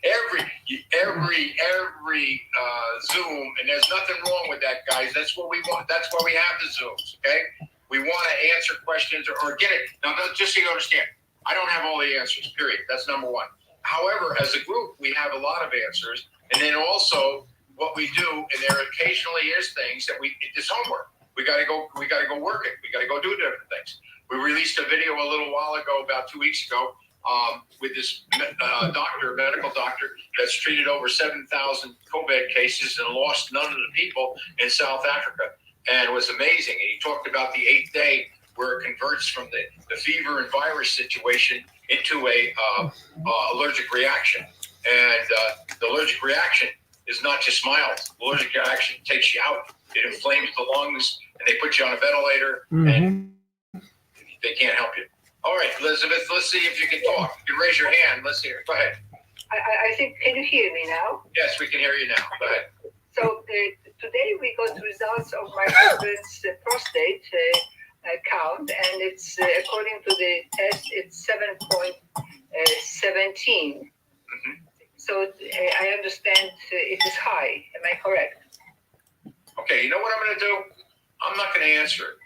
every Zoom, and there's nothing wrong with that, guys. That's what we want. That's why we have the Zooms, okay? We want to answer questions or get it. Now, just so you understand, I don't have all the answers, period. That's number one. However, as a group, we have a lot of answers. And then also what we do, and there occasionally is things that it's homework. We got to go work it. We got to go do different things. We released a video a little while ago, about 2 weeks ago, with this medical doctor that's treated over 7,000 COVID cases and lost none of the people in South Africa. And it was amazing. And he talked about the 8th day where it converts from the fever and virus situation into a allergic reaction. And the allergic reaction is not just mild. The allergic reaction takes you out. It inflames the lungs, and they put you on a ventilator, and they can't help you. All right, Elizabeth, let's see if you can talk. You can raise your hand. Let's hear it. Go ahead. I think, can you hear me now? Yes, we can hear you now. Go ahead. So today we got results of my husband's prostate count, and it's according to the test, it's 7.17. So I understand it is high. Am I correct? Okay, you know what I'm going to do? I'm not going to answer it.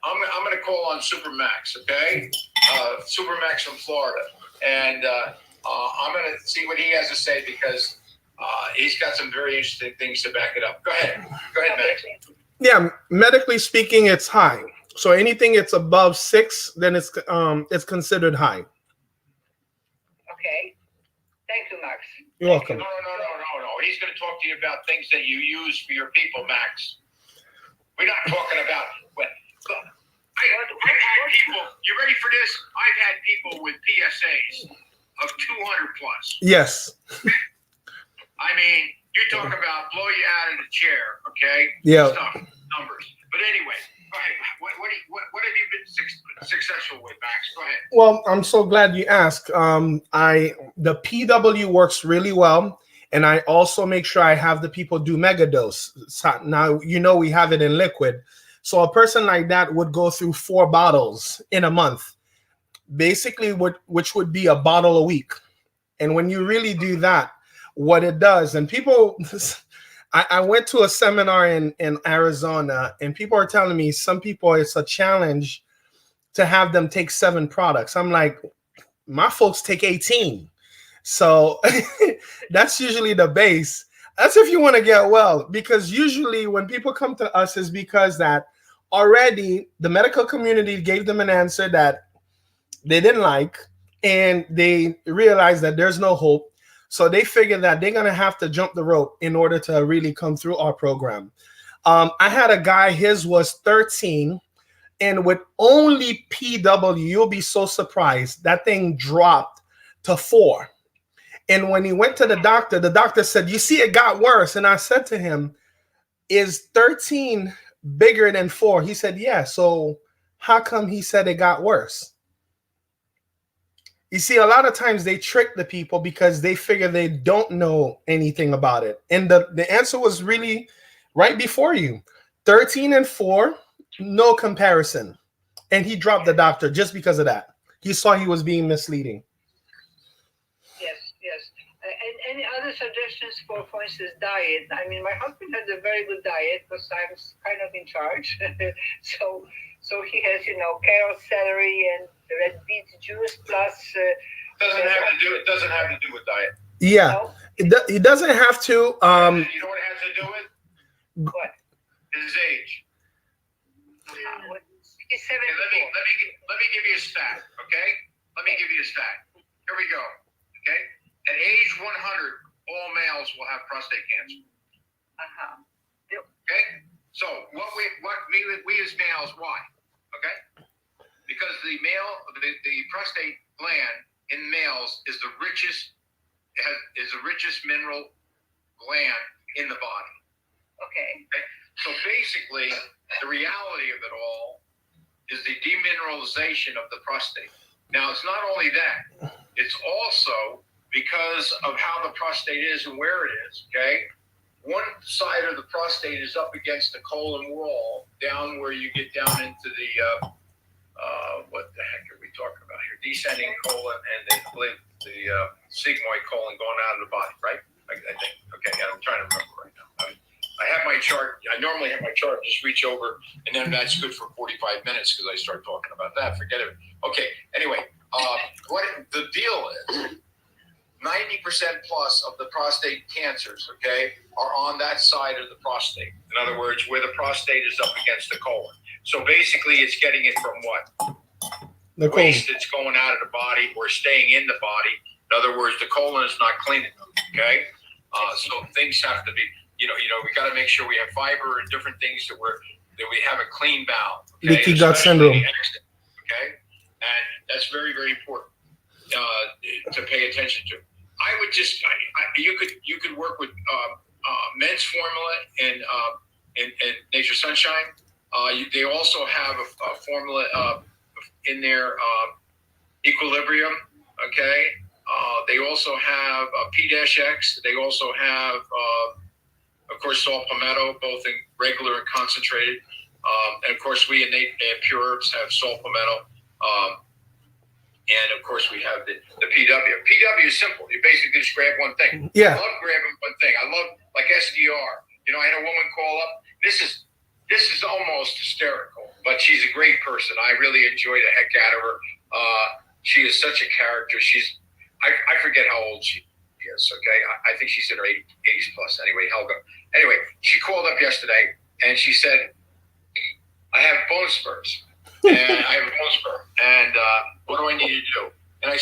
I'm going to call on Supermax, okay? Supermax from Florida. And I'm going to see what he has to say because he's got some very interesting things to back it up. Go ahead. Go ahead, Max. Yeah, medically speaking, it's high. So anything it's above 6, then it's considered high. Okay. Thank you, Max. You're welcome. No. He's going to talk to you about things that you use for your people, Max. We're not talking about what. Look, I've had people. You ready for this? I've had people with PSAs of 200 plus. Yes. I mean, you talk about blow you out of the chair, okay? Yeah. Stuff, numbers. But anyway, go ahead. What have you been successful with, Max? Go ahead. Well, I'm so glad you asked. The PW works really well. And I also make sure I have the people do megadose. So now, we have it in liquid. So a person like that would go through 4 bottles in a month, basically, which would be a bottle a week. And when you really do that, what it does, and people, I went to a seminar in Arizona, and people are telling me some people, it's a challenge to have them take 7 products. I'm like, my folks take 18. So that's usually the base. That's if you want to get well, because usually when people come to us is because that already the medical community gave them an answer that they didn't like, and they realized that there's no hope. So they figured that they're going to have to jump the rope in order to really come through our program. I had a guy, his was 13, and with only PW, you'll be so surprised, that thing dropped to 4. And when he went to the doctor said, you see, it got worse. And I said to him, is 13 bigger than 4? He said, yeah. So how come he said it got worse? You see, a lot of times they trick the people because they figure they don't know anything about it. And the answer was really right before you. 13 and 4, no comparison. And he dropped the doctor just because of that. He saw he was being misleading. And any other suggestions for instance, diet? I mean, my husband has a very good diet because I'm kind of in charge. so he has, carrot, celery, and red beet juice plus. It doesn't have to do with diet. Yeah, No? it doesn't have to. You know what it has to do with? What? His age. 67. Let me give you a stat, okay? Let me give you a stat. Here we go, okay? At age 100, all males will have prostate cancer. Okay? So what we as males, why? Okay? Because the prostate gland in males is the richest mineral gland in the body. Okay. So basically, the reality of it all is the demineralization of the prostate. Now, it's not only that, it's also because of how the prostate is and where it is, okay? One side of the prostate is up against the colon wall, down where you get down into the, what the heck are we talking about here? Descending colon and the sigmoid colon going out of the body, right? I think. Okay, yeah, I'm trying to remember right now. I have my chart. I normally have my chart. Just reach over, and then that's good for 45 minutes because I start talking about that. Forget it. Okay. Anyway, what the deal is? 90% plus of the prostate cancers, okay, are on that side of the prostate. In other words, where the prostate is up against the colon. So basically, it's getting it from what? The colon. Waste that's going out of the body or staying in the body. In other words, the colon is not clean enough. Okay, so things have to be. You know, we got to make sure we have fiber and different things that we have a clean bowel. Okay? Leaky gut syndrome. Okay, and that's very, very important to pay attention to. I would just, you could work with Men's Formula and Nature Sunshine. They also have a formula in their Equilibrium. Okay, they also have P-X. They also have, of course, saw palmetto, both in regular and concentrated. And of course, we in Pure Herbs have saw palmetto. And of course, we have the PW. PW is simple. You basically just grab one thing. Yeah. I love grabbing one thing. I love, like SDR. You know, I had a woman call up. This is almost hysterical, but she's a great person. I really enjoy the heck out of her. She is such a character. I forget how old she is, okay? I think she's in her 80s plus. Anyway, Helga. Anyway, she called up yesterday, and she said, I have bone spurs. And I have a bone spur. And what do I need to do? And I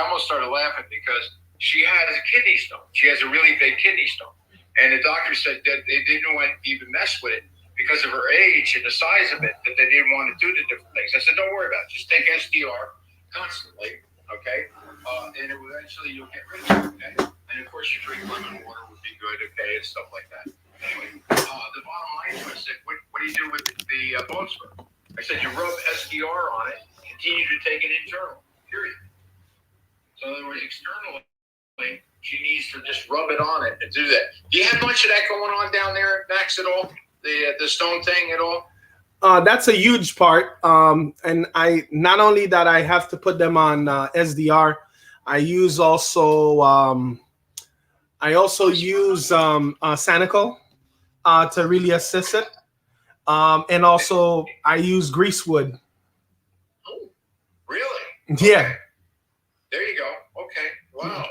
almost started laughing because she has a kidney stone. She has a really big kidney stone. And the doctor said that they didn't want to even mess with it because of her age and the size of it, that they didn't want to do the different things. I said, don't worry about it. Just take SDR constantly, okay? And eventually you'll get rid of it, okay? And of course, you drink lemon water would be good, okay, and stuff like that. Anyway, the bottom line was, I said, what do you do with the bone spur? I said, you rub SDR on it, continue to take it internal, period. So in other words, externally, she needs to just rub it on it and do that. Do you have much of that going on down there, Max, at all? The stone thing at all? That's a huge part. And I not only that I have to put them on SDR, I use also use Sanical to really assist it. And also I use greasewood. Oh, really? Yeah. There you go. Okay. Wow.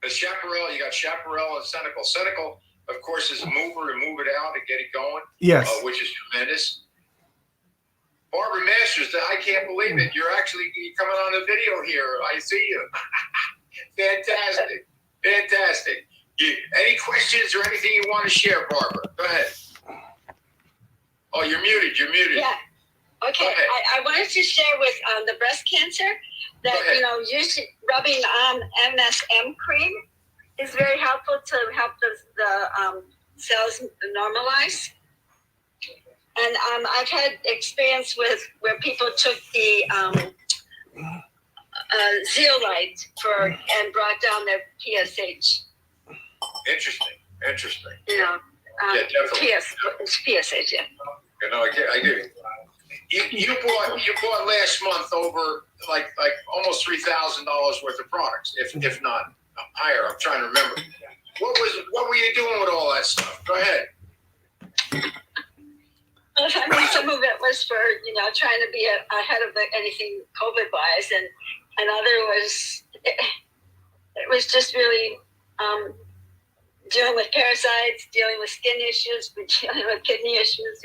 The Chaparral, you got Chaparral and Senical. Senical, of course, is a mover and move it out and get it going. Yes. Which is tremendous. Barbara Masters, I can't believe it. You're coming on the video here. I see you. Fantastic. Fantastic. Any questions or anything you want to share, Barbara? Go ahead. Oh, you're muted. You're muted. Yeah. Okay. I wanted to share with the breast cancer that, usually rubbing on MSM cream is very helpful to help the cells normalize. And I've had experience with where people took the zeolite and brought down their PSH. Interesting. Yeah, definitely. It's PSH, yeah. I do. You bought last month over like almost $3,000 worth of products, if not higher. I'm trying to remember. What were you doing with all that stuff? Go ahead. I mean, some of it was for trying to be ahead of anything COVID wise, and another was it was just really dealing with parasites, dealing with skin issues, but dealing with kidney issues.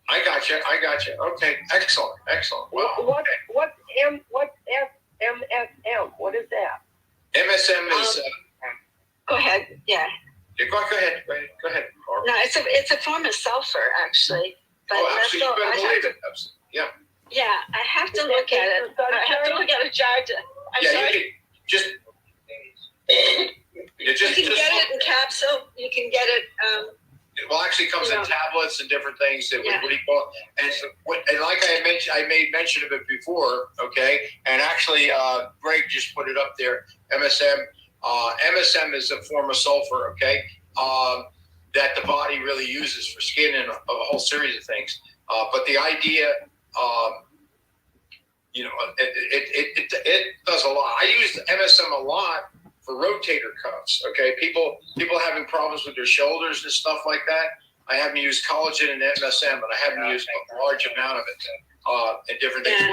I got you. Okay, excellent. Wow. What's MSM? What is that? MSM is. Go ahead. Yeah. Go ahead. No, it's a form of sulfur, actually. But actually, you better believe it. Yeah. Yeah, I have to look at it. I have to look at a jar I'm Yeah, sorry. you can just. You can get it in capsule. You can get it. Well, actually, it comes in tablets and different things. That Yeah. what do you call it? And like I mentioned, I made mention of it before. Okay, and actually, Greg just put it up there. MSM. MSM is a form of sulfur. Okay, that the body really uses for skin and a whole series of things. But the idea, you know, it does a lot. I use MSM a lot for rotator cuffs. Okay, people having problems with their shoulders and stuff like that. I haven't used collagen and MSM, but I haven't used a large amount of it in different things. Yeah.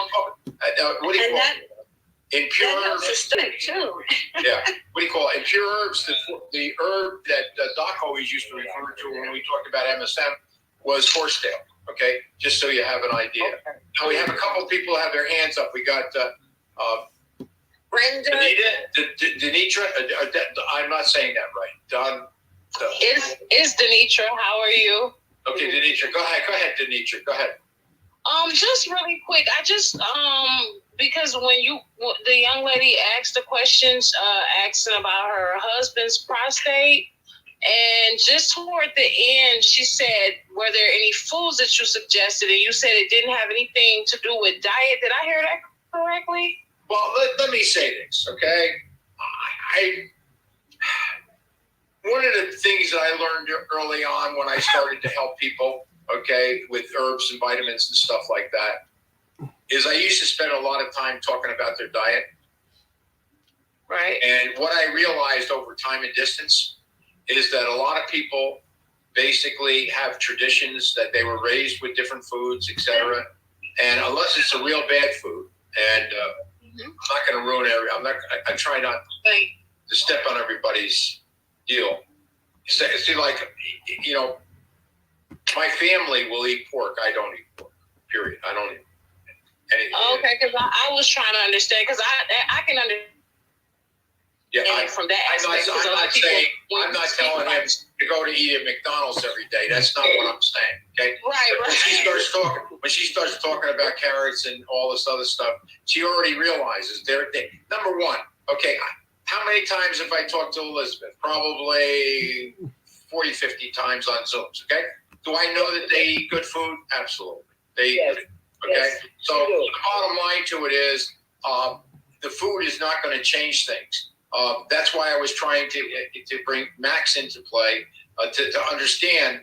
What do you call it? In pure That helps the herbs. stomach too. Yeah. What do you call it? In pure herbs, the herb that Doc always used to refer to when we talked about MSM was horsetail. Okay, just so you have an idea. Now we have a couple of people have their hands up. We got Brenda Denitra. I'm not saying that right. Don. Is Denitra. How are you? Okay, Denitra. Go ahead, Denitra. Go ahead. Just really quick. I just because when the young lady asked the questions, asking about her husband's prostate, and just toward the end, she said, "Were there any foods that you suggested?" And you said it didn't have anything to do with diet. Did I hear that correctly? Well, let me say this, okay? One of the things that I learned early on when I started to help people, okay, with herbs and vitamins and stuff like that, is I used to spend a lot of time talking about their diet. Right. And what I realized over time and distance is that a lot of people basically have traditions that they were raised with different foods, etc. And unless it's a real bad food, and I'm not going to ruin I try not to step on everybody's deal. See, like, you know, my family will eat pork. I don't eat pork. Period. I don't eat anything. Okay, because I was trying to understand, because I can understand. Yeah, from that I'm aspect. not telling him to go to eat at McDonald's every day. That's not what I'm saying. Okay. Right. When she starts talking about carrots and all this other stuff, she already realizes number one. Okay, how many times have I talked to Elizabeth? Probably 40, 50 times on Zooms. Okay. Do I know that they eat good food? Absolutely. They eat good. Okay. Yes. So the bottom line to it is, the food is not going to change things. That's why I was trying to bring Max into play to understand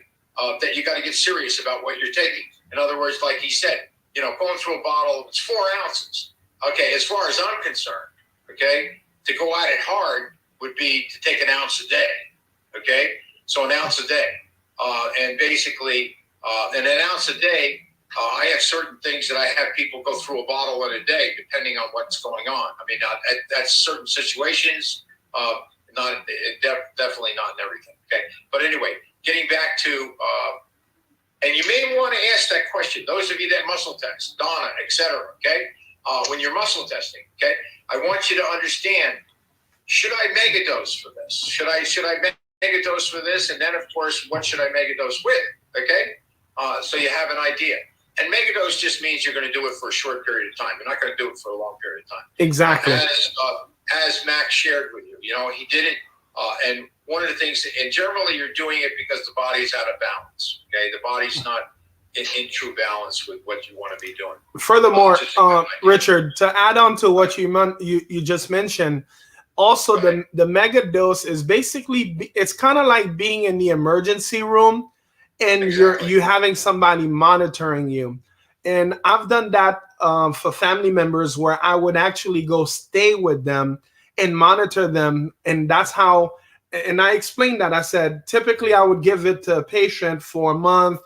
that you got to get serious about what you're taking. In other words, like he said, you know, going through a bottle, it's 4 ounces. Okay, as far as I'm concerned, okay, to go at it hard would be to take an ounce a day. Okay, so an ounce a day, and basically, and an ounce a day. I have certain things that I have people go through a bottle in a day, depending on what's going on. I mean, that's certain situations, definitely not in everything. Okay, but anyway, getting back to, and you may want to ask that question. Those of you that muscle test, Donna, etc. Okay, when you're muscle testing, okay, I want you to understand: should I megadose for this? Should I megadose for this? And then, of course, what should I megadose with? Okay, so you have an idea. And megadose just means you're going to do it for a short period of time. You're not going to do it for a long period of time. Exactly. As Max shared with you, you know, he did it. And one of the things, and generally you're doing it because the body's out of balance. Okay, the body's not in true balance with what you want to be doing. Furthermore, Richard, to add on to what you just mentioned, also the mega dose is basically, it's kind of like being in the emergency room. And you're having somebody monitoring you. And I've done that for family members where I would actually go stay with them and monitor them. And that's how, and I explained that. I said, typically I would give it to a patient for a month,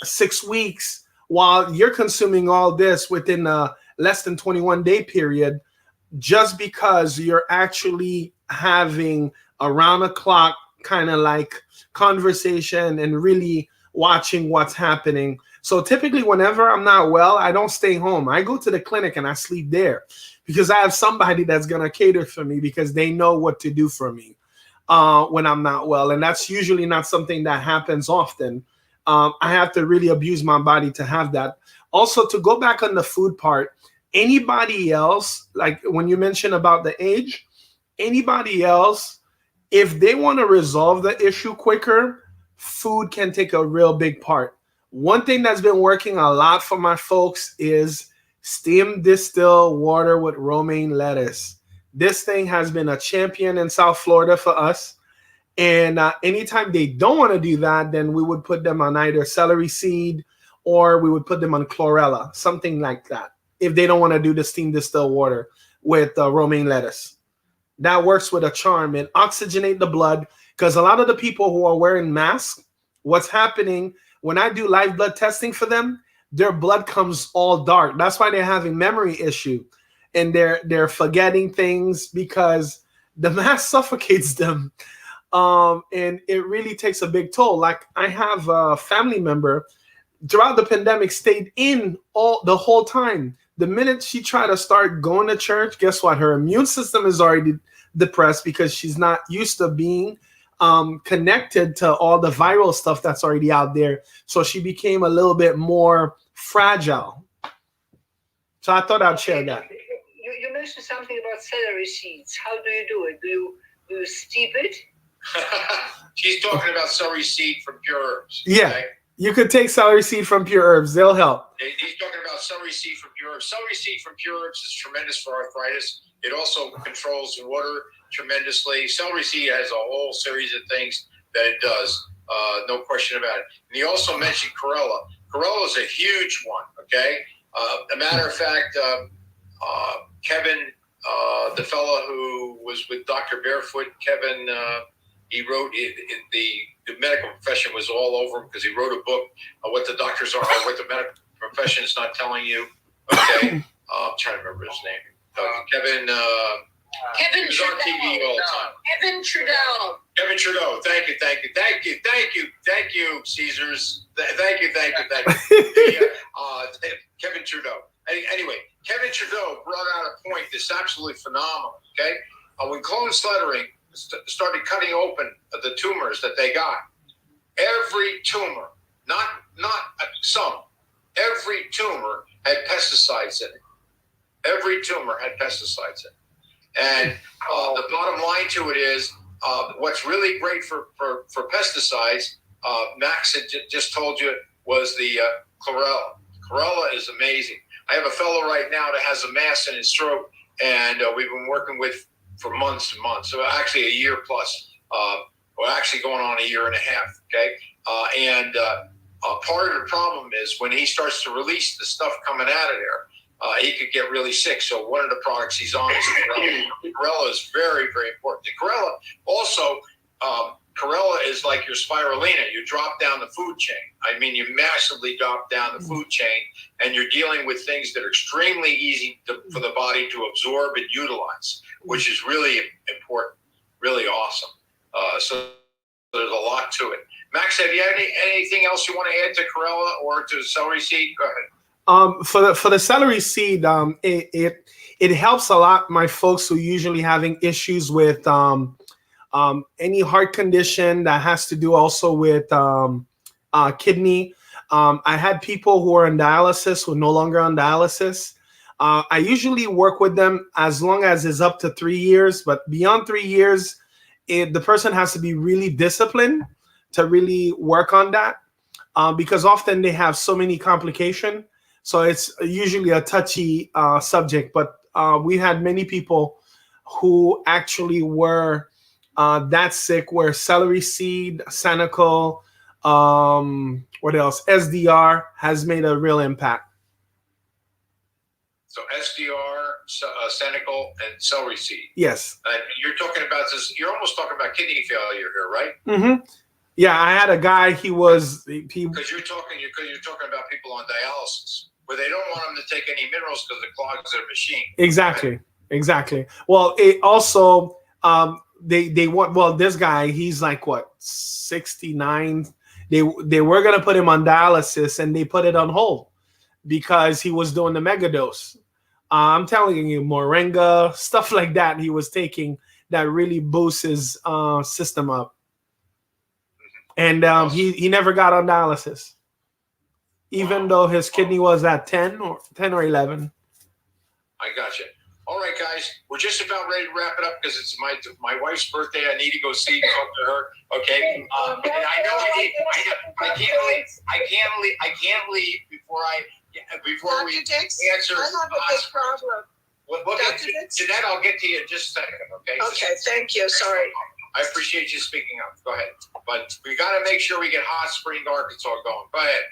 6 weeks, while you're consuming all this within a less than 21-day period, just because you're actually having around the clock kind of like conversation and really watching what's happening. So typically whenever I'm not well, I don't stay home. I go to the clinic and I sleep there because I have somebody that's going to cater for me because they know what to do for me when I'm not well. And that's usually not something that happens often. I have to really abuse my body to have that. Also, to go back on the food part, Anybody else, like when you mentioned about the age, anybody else, if they want to resolve the issue quicker, food can take a real big part. One thing that's been working a lot for my folks is steamed distilled water with romaine lettuce. This thing has been a champion in South Florida for us. And anytime they don't want to do that, then we would put them on either celery seed or we would put them on chlorella, something like that. If they don't want to do the steamed distilled water with romaine lettuce, that works with a charm and oxygenate the blood. Because a lot of the people who are wearing masks, what's happening when I do live blood testing for them, their blood comes all dark. That's why they're having memory issue and they're forgetting things because the mask suffocates them. And it really takes a big toll. Like I have a family member throughout the pandemic stayed in the whole time. The minute she tried to start going to church, guess what? Her immune system is already depressed because she's not used to being connected to all the viral stuff that's already out there. So she became a little bit more fragile. So I thought I'd share that. You mentioned something about celery seeds. How do you do it? Do you steep it? She's talking about celery seed from Pure Herbs. Yeah. Okay? You could take celery seed from Pure Herbs. They'll help. He's talking about celery seed from Pure Herbs. Celery seed from Pure Herbs is tremendous for arthritis. It also controls the water tremendously. Celery seed has a whole series of things that it does. No question about it. And he also mentioned chlorella. Chlorella is a huge one, okay? A matter of fact, Kevin, the fellow who was with Dr. Barefoot, Kevin, he wrote the medical profession was all over him because he wrote a book on what the doctors are, what the medical profession is not telling you. Okay, I'm trying to remember his name. Kevin. Kevin He's on TV all the time. Kevin Trudeau. Kevin Trudeau. Thank you, Caesars. Thank you. Kevin Trudeau. Anyway, Kevin Trudeau brought out a point that's absolutely phenomenal. Okay, when clone slaughtering started cutting open the tumors that they got, every tumor, not some, every tumor had pesticides in it. Every tumor had pesticides in it. And the bottom line to it is, what's really great for pesticides, Max had just told you, was the chlorella. Chlorella is amazing. I have a fellow right now that has a mass in his throat, and we've been working with for months and months. So actually a year plus. We're actually going on a year and a half. Okay, and part of the problem is when he starts to release the stuff coming out of there, he could get really sick. So one of the products he's on is chlorella. Chlorella is very, very important. The chlorella also, chlorella is like your spirulina. You drop down the food chain. I mean, you massively drop down the food chain, and you're dealing with things that are extremely easy for the body to absorb and utilize, which is really important, really awesome. So there's a lot to it. Max, have you anything else you want to add to chlorella or to celery seed? Go ahead. For the celery seed, it helps a lot my folks who usually having issues with any heart condition that has to do also with kidney. I had people who are on dialysis who are no longer on dialysis. I usually work with them as long as it's up to 3 years, but beyond 3 years, the person has to be really disciplined to really work on that because often they have so many complications. So it's usually a touchy subject, but we had many people who actually were that sick where celery seed, Sanical, what else? SDR has made a real impact. So SDR, Sanical, and celery seed. Yes. You're talking about this. You're almost talking about kidney failure here, right? Mm-hmm. Yeah, I had a guy. Because you're talking about people on dialysis where they don't want them to take any minerals because it clogs their machine. Exactly. Well, it also they want. Well, this guy, he's like what 69. They were gonna put him on dialysis and they put it on hold because he was doing the megadose. I'm telling you, moringa, stuff like that he was taking that really boosts his system up. And he never got on dialysis, even though his kidney was at 10 or 11. I gotcha. All right, guys, we're just about ready to wrap it up because it's my wife's birthday. I need to go see and talk to her. Okay. And I know I can't leave before we answer. I have a big problem. We'll get to that. I'll get to you in just a second. Okay. Okay, thank you. Sorry. I appreciate you speaking up. Go ahead. But we got to make sure we get Hot Spring, Arkansas going. Go ahead.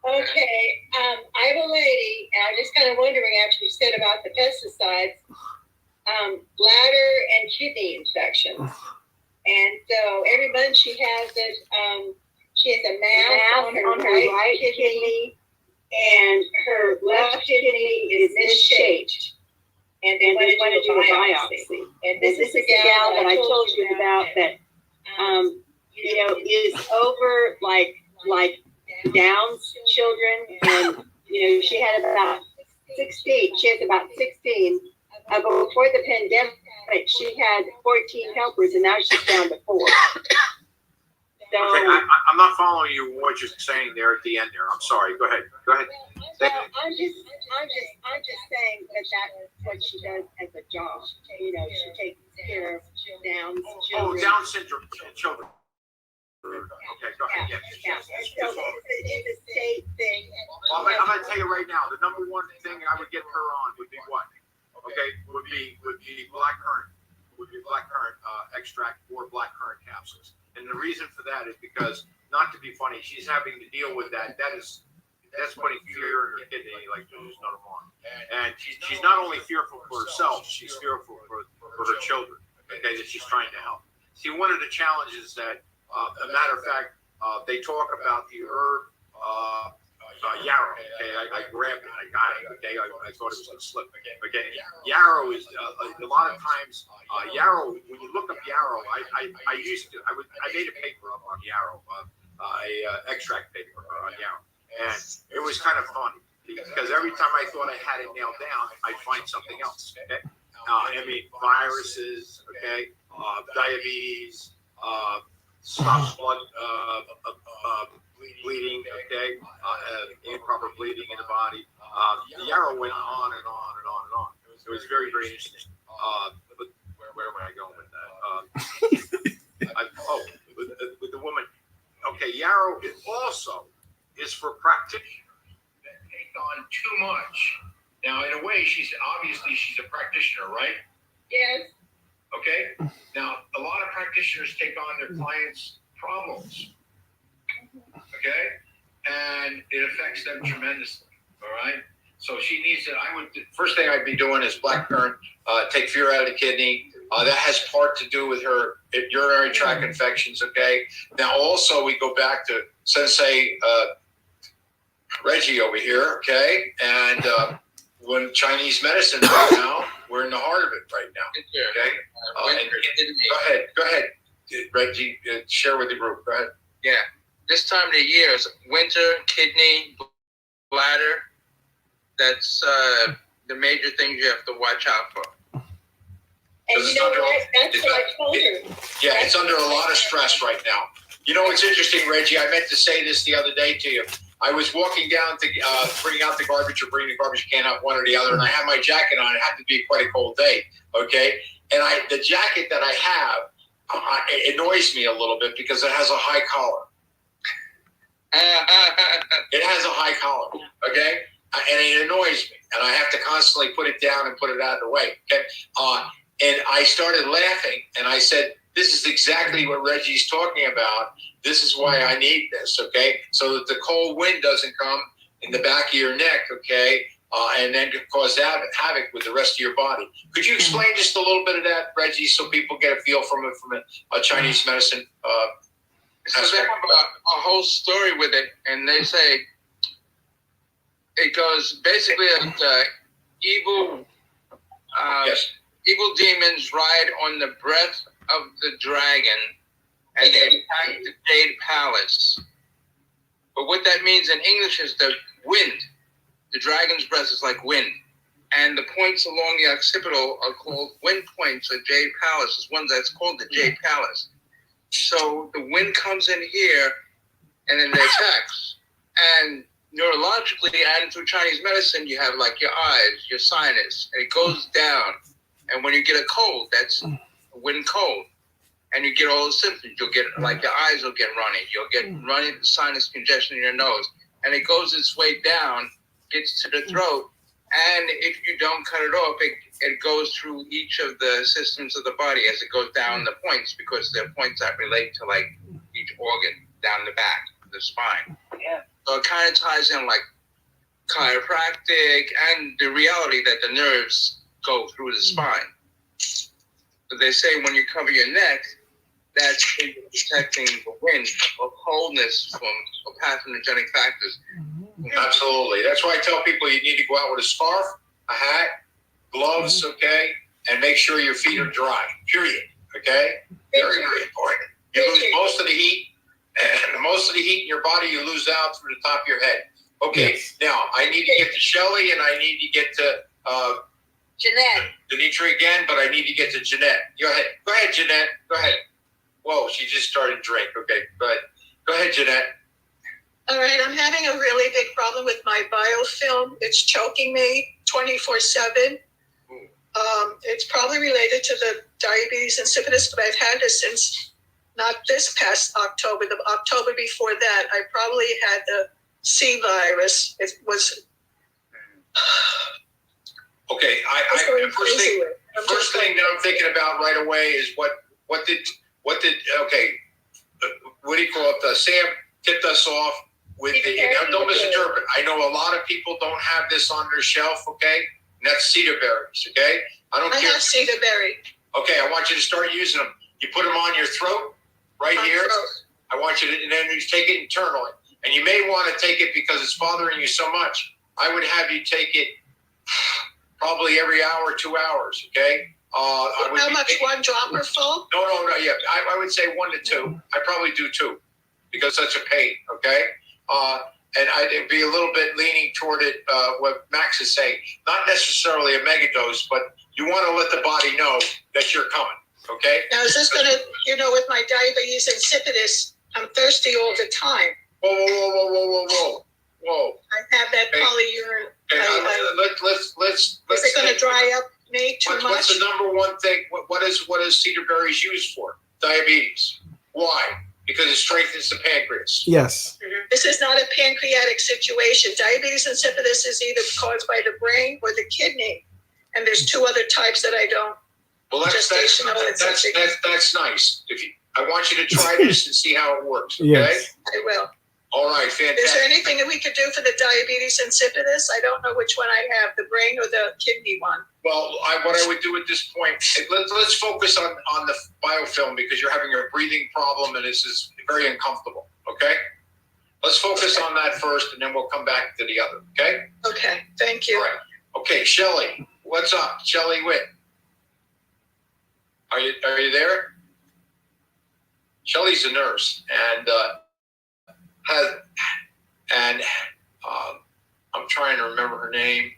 Okay, I have a lady, and I'm just kind of wondering after you said about the pesticides, bladder and kidney infection. And so every month she has it, she has a mass on her right kidney, and her left kidney is misshaped. And they want to do a biopsy. And this is the gal that I told you about that, is over like Down's children, and she had about 16. She has about 16. Before the pandemic, she had 14 helpers, and now she's down to 4. So I'm not following you what you're saying there at the end there. I'm sorry. Go ahead. Well, I'm just saying that that's what she does as a job. She takes care of Down's children. Oh, Down syndrome children. Okay, go ahead. Yeah. So it's a state thing. Well, I'm going to tell you right now, the number one thing I would get her on would be what? Okay, would be blackcurrant extract or blackcurrant capsules. And the reason for that is because, not to be funny, she's having to deal with that. That's putting fear in her kidney like there's no tomorrow. And she's not only fearful for herself, she's fearful for her children, okay, that she's trying to help. See, one of the challenges that, a matter of fact, they talk about the herb yarrow. Okay, I grabbed it, I got it. Okay, I thought it was going to slip. Okay, yarrow is a lot of times yarrow. When you look up yarrow, I made a paper up on yarrow, extract paper on yarrow, and it was kind of funny because every time I thought I had it nailed down, I'd find something else. Okay, I mean viruses. Okay, diabetes. Stops blood bleeding, okay, improper bleeding in the body. The yarrow went on and on and on and on. It was very, very interesting. But where am I going with that? With the woman. Okay, yarrow is for practitioners that take on too much. Now, in a way, she's a practitioner, right? Yes. Okay. Now, a lot of practitioners take on their clients' problems. Okay, and it affects them tremendously. All right. So she needs to. First thing I'd be doing is blackcurrant. Take fear out of the kidney. That has part to do with her urinary tract infections. Okay. Now, also we go back to Sensei Reggie over here. Okay, and when Chinese medicine right now, we're in the heart of it right now. Okay. Go ahead, Reggie. Share with the group. Go ahead. Yeah. This time of the year is winter, kidney, bladder. That's the major things you have to watch out for. And you know what? That's what I told her. Yeah, it's under a lot of stress right now. You know, it's interesting, Reggie. I meant to say this the other day to you. I was walking down to bring out the garbage or bring the garbage can out, one or the other, and I had my jacket on. It had to be quite a cold day, okay? And the jacket that I have, it annoys me a little bit because it has a high collar. It has a high collar, okay? And it annoys me. And I have to constantly put it down and put it out of the way, okay? And I started laughing, and I said, this is exactly what Reggie's talking about. This is why I need this, okay? So that the cold wind doesn't come in the back of your neck, okay? And then cause havoc with the rest of your body. Could you explain just a little bit of that, Reggie, so people get a feel from a Chinese medicine So they have a whole story with it, and they say it goes basically evil demons ride on the breath of the dragon, and they attack the Jade Palace. But what that means in English is the wind. The dragon's breath is like wind. And the points along the occipital are called wind points of Jade Palace. Is one that's called the Jade Palace. So the wind comes in here, and then it attacks. And neurologically and through Chinese medicine, you have like your eyes, your sinus, and it goes down. And when you get a cold, that's a wind cold, and you get all the symptoms. You'll get like your eyes will get runny. You'll get runny sinus congestion in your nose, and it goes its way down, gets to the throat, and if you don't cut it off, it goes through each of the systems of the body as it goes down the points, because they're points that relate to like each organ down the back of the spine. Yeah. So it kind of ties in like chiropractic and the reality that the nerves go through the spine. So they say when you cover your neck, that's protecting the wind or coldness from pathogenic factors. Absolutely. That's why I tell people you need to go out with a scarf, a hat, gloves, okay, and make sure your feet are dry. Period. Okay. Very, very important. You lose most of the heat, and most of the heat in your body you lose out through the top of your head. Okay. Yes. Now I need to get to Shelley, and I need to get to Jeanette. Dimitri again, but I need to get to Jeanette. Go ahead. Go ahead, Jeanette. Go ahead. Whoa, she just started to drink. Okay, go ahead. Go ahead, Jeanette. All right, I'm having a really big problem with my biofilm. It's choking me 24/7. It's probably related to the diabetes insipidus, but I've had this since not this past October, the October before that. I probably had the C virus. It was. Okay, first thing that I'm thinking about right away is what did what do you call it? Sam tipped us off with the, don't misinterpret. I know a lot of people don't have this on their shelf, okay? And that's cedar berries, okay? I care. Have cedar berry. Okay, I want you to start using them. You put them on your throat, right here. I want you to, and then you take it internally. And you may want to take it because it's bothering you so much. I would have you take it probably every hour, 2 hours, okay? How much, one dropper full? No, yeah. I would say 1 to 2. I probably do 2 because that's a pain, okay? And I'd be a little bit leaning toward it, what Max is saying. Not necessarily a megadose, but you want to let the body know that you're coming, okay? Now, is this going to, with my diabetes insipidus, I'm thirsty all the time. Whoa. I have that polyurine. Let's. Is it going to dry up me too much? What's the number one thing? What is cedar berries used for? Diabetes. Why? Because it strengthens the pancreas. Yes. This is not a pancreatic situation. Diabetes insipidus is either caused by the brain or the kidney, and there's 2 other types that I don't. Well, that's nice. I want you to try this and see how it works. Okay. Yes. I will. All right, fantastic. Is there anything that we could do for the diabetes insipidus? I don't know which one I have, the brain or the kidney one. Well, what I would do at this point, let's focus on the biofilm because you're having a breathing problem and this is very uncomfortable, okay? Let's focus on that first and then we'll come back to the other, okay? Okay, thank you. All right. Okay, Shelley, what's up? Shelley Witt. Are you there? Shelley's a nurse and I'm trying to remember her name.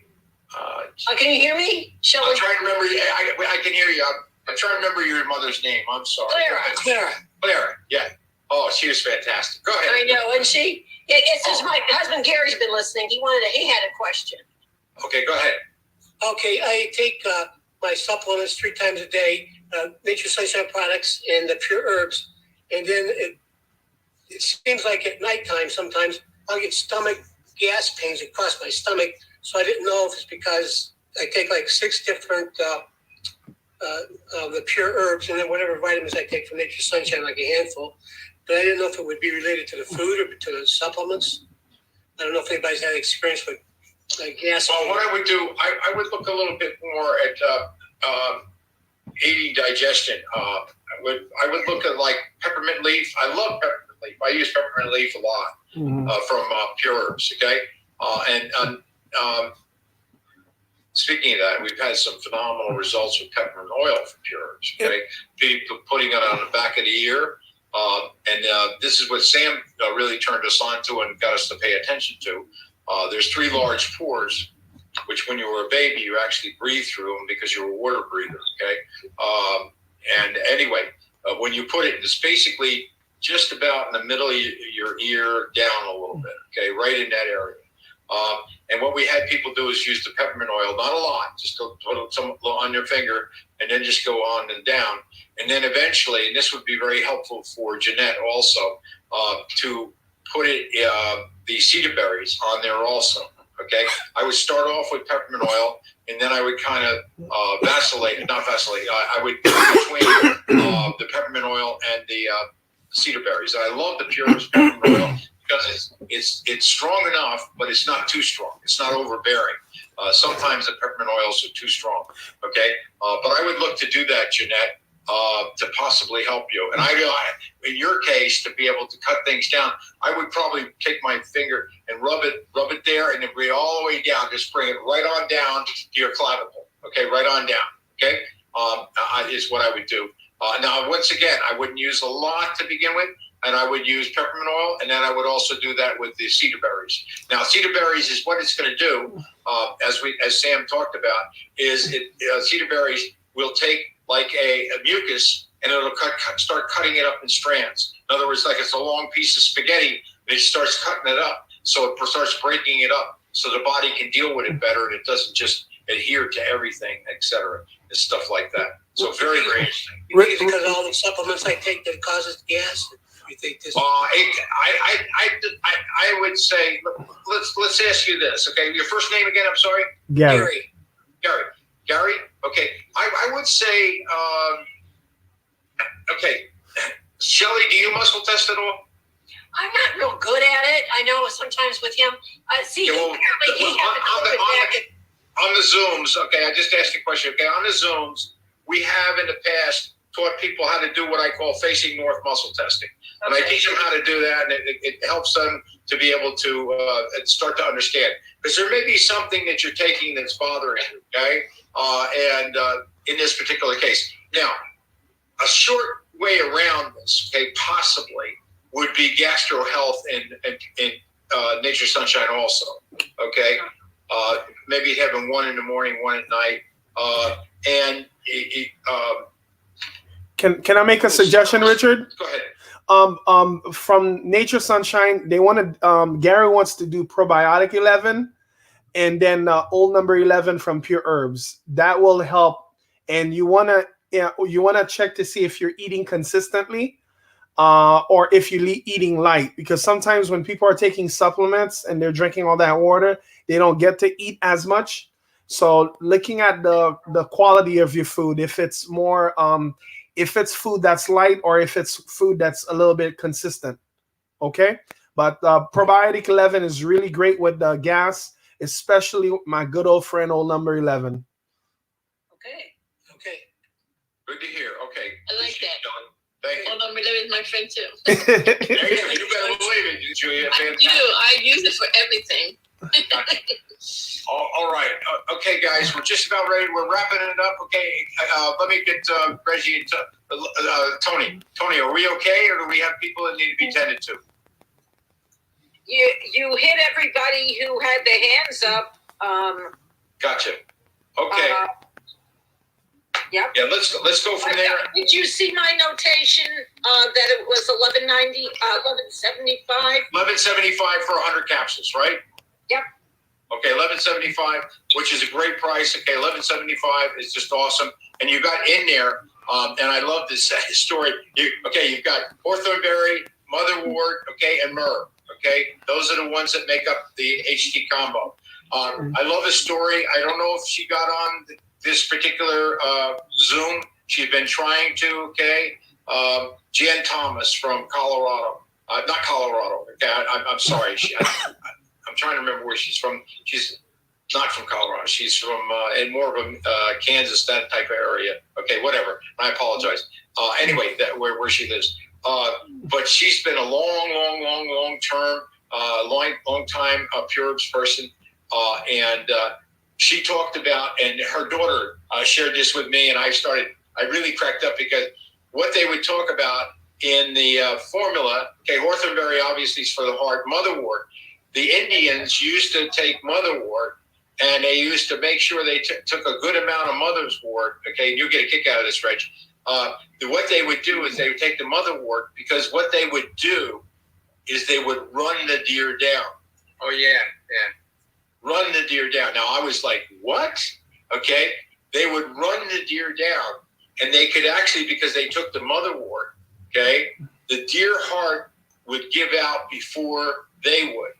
Can you hear me? Shelley? I'm trying to remember. I can hear you. I'm trying to remember your mother's name. I'm sorry. Clara. Yeah. Oh, she was fantastic. Go ahead. I know, and it's just my husband Gary's been listening. He had a question. Okay, go ahead. Okay, I take my supplements 3 times a day, Nature Sunshine products and the pure herbs, and then it seems like at nighttime sometimes I'll get stomach gas pains across my stomach. So I didn't know if it's because I take like 6 different the pure herbs and then whatever vitamins I take from Nature Sunshine, like a handful. But I didn't know if it would be related to the food or to the supplements. I don't know if anybody's had experience with gas. Well, what I would do, I would look a little bit more at aiding digestion. I would look at like peppermint leaf. I love peppermint leaf. I use peppermint leaf a lot from Pure Herbs. Okay, speaking of that, we've had some phenomenal results with peppermint oil from Pure Herbs. Okay, people putting it on the back of the ear. And this is what Sam really turned us on to and got us to pay attention to. There's 3 large pores, which when you were a baby, you actually breathe through them because you're a water breather, okay? And anyway, when you put it, it's basically just about in the middle of your ear down a little bit, okay? Right in that area. And what we had people do is use the peppermint oil, not a lot, just to put some on your finger and then just go on and down. And then eventually, and this would be very helpful for Jeanette also, to put the cedar berries on there also. Okay, I would start off with peppermint oil, and then I would kind of not vacillate. I would between the peppermint oil and the cedar berries. And I love the Pureherbs peppermint oil because it's strong enough, but it's not too strong. It's not overbearing. Sometimes the peppermint oils are too strong. Okay, but I would look to do that, Jeanette, to possibly help you. And in your case, to be able to cut things down, I would probably take my finger and rub it there, and then bring it all the way down. Just bring it right on down to your clavicle. Okay, right on down. Okay, is what I would do. Now, once again, I wouldn't use a lot to begin with, and I would use peppermint oil, and then I would also do that with the cedar berries. Now, cedar berries is what it's going to do, as Sam talked about, is cedar berries will take like a mucus, and it'll start cutting it up in strands. In other words, like it's a long piece of spaghetti, and it starts cutting it up, so it starts breaking it up, so the body can deal with it better, and it doesn't just adhere to everything, etc., and stuff like that. So very, very interesting. You think it's because of all the supplements I take that causes gas? You think this? I would say, let's ask you this, okay? Your first name again? I'm sorry. Gary. Gary. Okay. I would say, okay. Shelly, do you muscle test at all? I'm not real good at it. I know sometimes with him. On the Zooms, okay, I just asked a question. Okay, on the Zooms, we have in the past taught people how to do what I call facing north muscle testing. And I teach them how to do that, and it helps them to be able to start to understand. Because there may be something that you're taking that's bothering you, okay? And in this particular case. Now, a short way around this, okay, possibly, would be Gastro Health and Nature Sunshine also, okay? Maybe having one in the morning, one at night. Can I make a suggestion, Richard? Go ahead. From Nature Sunshine, they want to. Gary wants to do Probiotic 11, and then Old Number 11 from Pureherbs. That will help. And you wanna check to see if you're eating consistently, or if you're eating light. Because sometimes when people are taking supplements and they're drinking all that water, they don't get to eat as much. So looking at the quality of your food, if it's more if it's food that's light or if it's food that's a little bit consistent, okay? But Probiotic 11 is really great with the gas, especially my good old friend, Old Number 11. Okay. Good to hear. Okay. I like that. Thank you. Old Number 11 is my friend too. You better believe it, Julia. I do. I use it for everything. All right. Okay, guys, we're just about ready. We're wrapping it up. Okay. Let me get Reggie and Tony. Tony, are we okay, or do we have people that need to be tended to? You hit everybody who had their hands up. Gotcha. Okay. Yep. Yeah, let's go from there. Did you see my notation that it was $11.75? $11.75 for 100 capsules, right? Yep. Okay, $11.75, which is a great price. Okay, $11.75 is just awesome. And you got in there, and I love this story. You've got Hawthornberry, Motherwort, okay, and myrrh. Okay, those are the ones that make up the HT combo. I love this story. I don't know if she got on this particular Zoom. She's been trying to. Okay, Jan Thomas from Colorado, not Colorado. Okay, I'm sorry. I'm trying to remember where she's from. She's not from Colorado. She's from more of a Kansas, that type of area. Okay, whatever. I apologize. Anyway, where she lives. But she's been a long time Pureherbs person. And she talked about, and her daughter shared this with me, and I really cracked up because what they would talk about in the formula, okay, Hawthornberry obviously is for the heart, Motherwort. The Indians used to take Motherwort, and they used to make sure they took a good amount of Motherwort. Okay, and you get a kick out of this, Reg. What they would do is they would take the Motherwort, because what they would do is they would run the deer down. Oh yeah. run the deer down. Now I was like, what? Okay. They would run the deer down, and they could actually, because they took the motherwort, okay, the deer heart would give out before they would,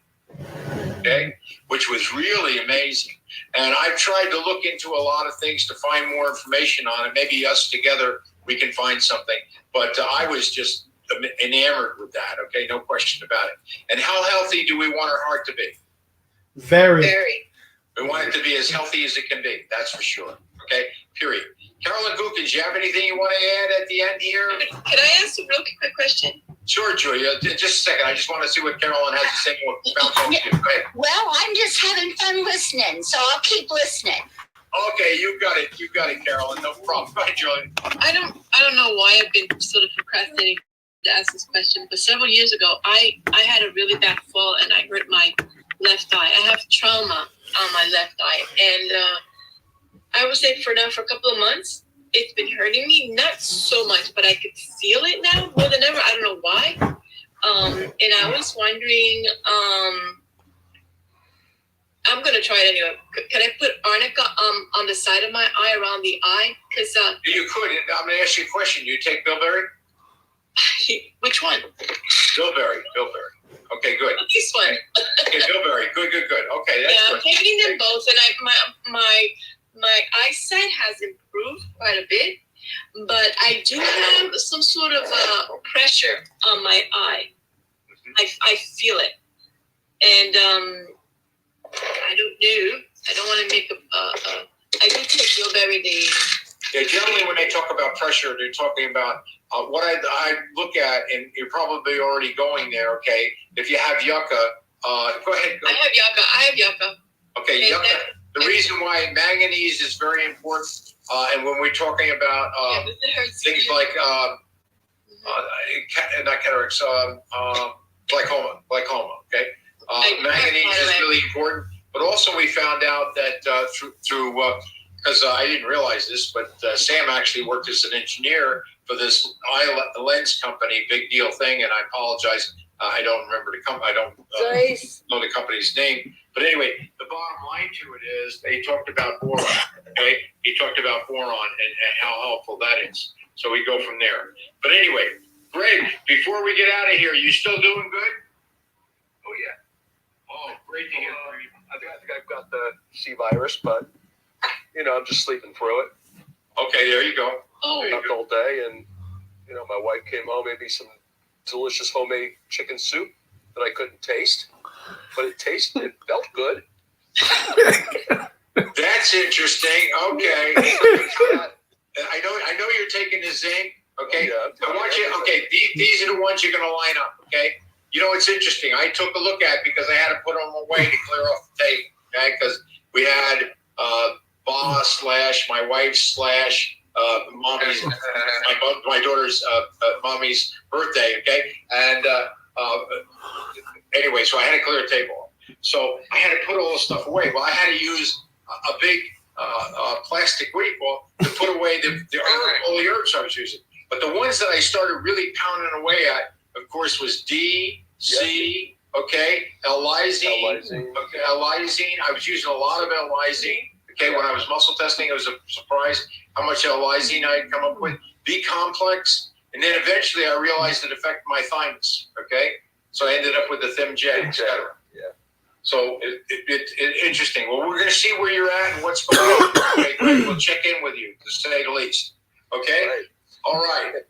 okay, which was really amazing. And I've tried to look into a lot of things to find more information on it. Maybe us together, we can find something. But I was just enamored with that, okay, no question about it. And how healthy do we want our heart to be? Very. We want it to be as healthy as it can be, that's for sure, okay, period. Carolyn Gookins, do you have anything you want to add at the end here? Can I ask a real quick question? Sure, Julia. Just a second. I just want to see what Carolyn has to say. Go ahead. Well, I'm just having fun listening, so I'll keep listening. Okay, you got it. You got it, Carolyn. No problem. Go ahead, Julia. I don't know why I've been sort of procrastinating to ask this question, but several years ago, I had a really bad fall and I hurt my left eye. I have trauma on my left eye, and I would say for a couple of months, it's been hurting me, not so much, but I could feel it now more than ever. I don't know why. And I was wondering, I'm going to try it anyway. Can I put arnica on the side of my eye, around the eye? Because you could. I'm going to ask you a question. You take Bilberry? Which one? Bilberry. Okay, good. This one. Okay, Bilberry. Good. Okay, that's good. I'm taking them both, and my eyesight has improved quite a bit, but I do have some sort of pressure on my eye. I feel it, and I don't know. I don't want to make I do take Bilberry Yeah, generally when they talk about pressure, they're talking about what I look at, and you're probably already going there. Okay, if you have yucca, go ahead. I have yucca. Okay, yucca. The reason why manganese is very important, and when we're talking about things like not cataracts, glaucoma. Okay, manganese is really important. But also, we found out that through because I didn't realize this, but Sam actually worked as an engineer for this lens company, big deal thing. And I apologize, I don't remember I don't know the company's name. But anyway, the bottom line to it is they talked about boron. Okay, he talked about boron and how helpful that is. So we go from there. But anyway, Greg, before we get out of here, you still doing good? Oh yeah. Oh, great to hear. I think I've got the C virus, but I'm just sleeping through it. Okay, there you go. Up all day, and my wife came home, made me some delicious homemade chicken soup that I couldn't taste, but it felt good. That's interesting. Okay. I know you're taking the zinc. Okay. Yeah, I want you. Okay. These are the ones you're going to line up. Okay. It's interesting. I took a look at it because I had to put them away to clear off the tape. Okay. Because we had boss / my wife / mommy's my daughter's mommy's birthday. Okay. And anyway, so I had to clear a table. So I had to put all this stuff away. Well, I had to use a big plastic to put away all the herbs I was using. But the ones that I started really pounding away at, of course, was D, C, okay, L-lysine. Okay, L-lysine. I was using a lot of L-lysine. Okay, when I was muscle testing, it was a surprise how much L-lysine I had come up with. B-complex. And then eventually I realized it affected my thymus. Okay, so I ended up with the Thymgen, et cetera. So it's interesting. Well, we're going to see where you're at and what's going on. Okay, great. We'll check in with you, to say the least. Okay? Right. All right.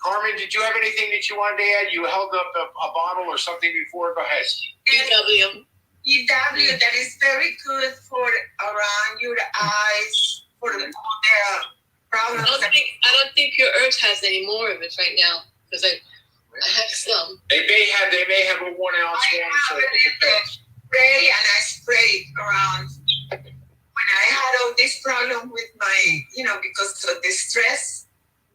Carmen, did you have anything that you wanted to add? You held up a bottle or something before. Go ahead. EW, that is very good for around your eyes, for the problems. I don't think your herbs has any more of it right now, because I have some. They may have a 1 ounce one, so it depends. Spray, and I sprayed around when I had all this problem with my, because of the stress.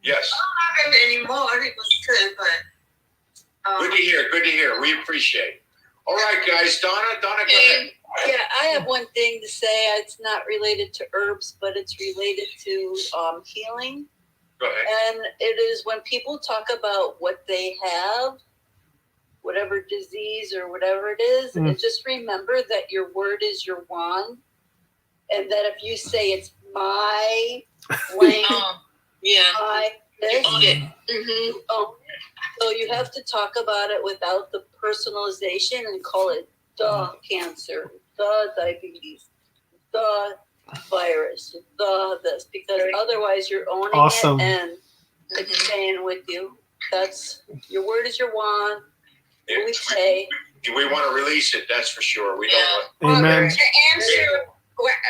Yes. I don't have it anymore. It was good, but. Good to hear. We appreciate it. All right, guys. Donna, go ahead. Yeah, I have one thing to say. It's not related to herbs, but it's related to healing. Go ahead. And it is when people talk about what they have, whatever disease or whatever it is. Mm. And just remember that your word is your wand. And that if you say it's my blank, Yeah. my You this, own it. you own it. So you have to talk about it without the personalization and call it the cancer, the diabetes, the virus, the this, because otherwise you're owning Awesome. it and it's staying with you. That's your word is your wand. We say We want to release it, that's for sure. We don't want. Amen. To answer,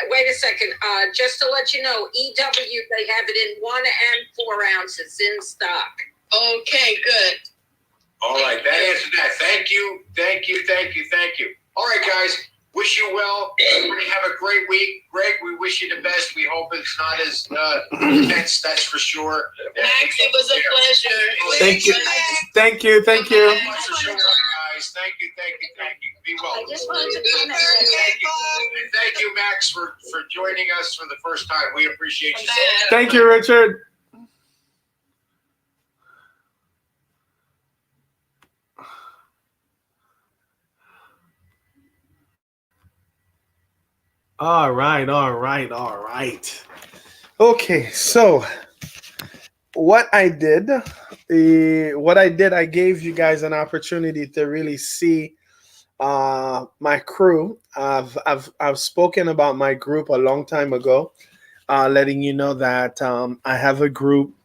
wait a second. Just to let you know, EW, they have it in 1 and 4 ounces in stock. Okay, good. All right, that answered that. Thank you. All right, guys. Wish you well. Everybody have a great week. Greg, we wish you the best. We hope it's not as intense, that's for sure. Max, it was a pleasure. Thank you. Thank you. Thank you so much for showing up, guys. Thank you. Be well. I just wanted to comment. And thank you, Max, for joining us for the first time. We appreciate you so much. Thank you, Richard. All right. Okay, so what I did, I gave you guys an opportunity to really see my crew. I've spoken about my group a long time ago, letting you know that I have a group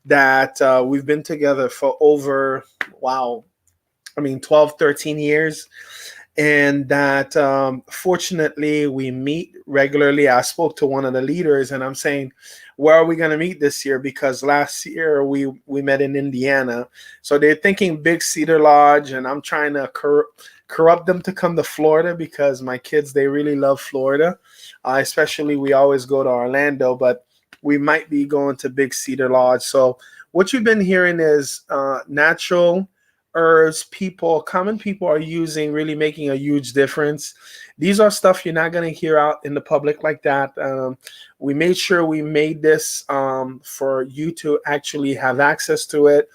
that we've been together for over 12, 13 years. And that fortunately we meet regularly. I spoke to one of the leaders and I'm saying, where are we going to meet this year? Because last year we met in Indiana. So they're thinking Big Cedar Lodge, and I'm trying to corrupt them to come to Florida because my kids, they really love Florida. Especially we always go to Orlando, but we might be going to Big Cedar Lodge. So what you've been hearing is natural herbs common people are using, really making a huge difference. These are stuff you're not going to hear out in the public like that. We made sure we made this for you to actually have access to it.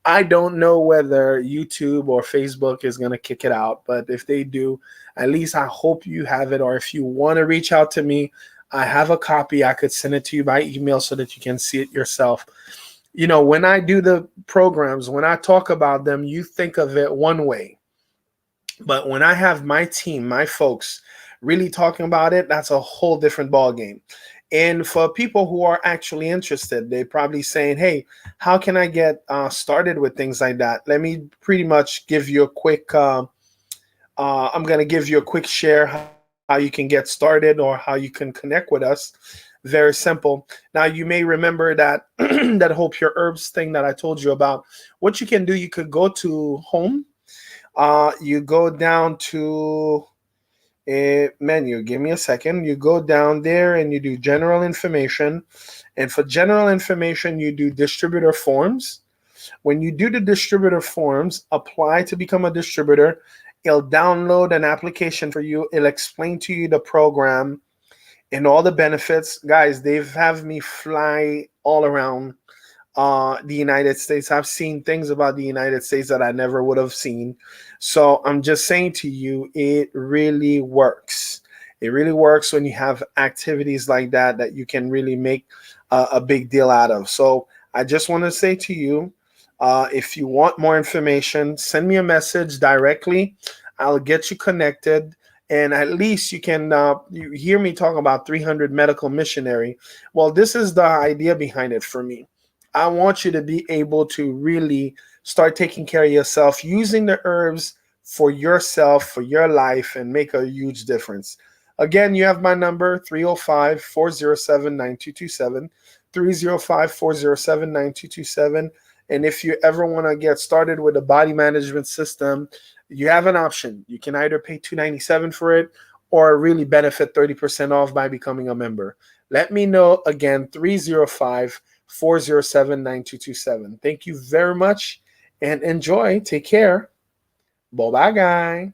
I don't know whether YouTube or Facebook is going to kick it out, but if they do, at least I hope you have it. Or if you want to reach out to me, I have a copy. I could send it to you by email so that you can see it yourself. You know, when I do the programs, when I talk about them, you think of it one way. But when I have my team, my folks really talking about it, that's a whole different ballgame. And for people who are actually interested, they're probably saying, hey, how can I get started with things like that? Let me pretty much give you a quick, I'm going to give you a quick share how you can get started or how you can connect with us. Very simple. Now, you may remember that that Hope Your Herbs thing that I told you about. What you can do, you could go to home. You go down to a menu. Give me a second. You go down there and you do general information. And for general information, you do distributor forms. When you do the distributor forms, apply to become a distributor. It'll download an application for you. It'll explain to you the program and all the benefits. Guys, they've have me fly all around the United States. I've seen things about the United States that I never would have seen. So I'm just saying to you, it really works. It really works when you have activities like that you can really make a big deal out of. So I just want to say to you, if you want more information, send me a message directly. I'll get you connected. And at least you can you hear me talk about 300 medical missionary. Well, this is the idea behind it for me. I want you to be able to really start taking care of yourself, using the herbs for yourself, for your life, and make a huge difference. Again, you have my number, 305-407-9227, 305-407-9227. And if you ever want to get started with a body management system, you have an option. You can either pay $297 for it or really benefit 30% off by becoming a member. Let me know. Again, 305-407-9227. Thank you very much and enjoy. Take care. Bye-bye, guy.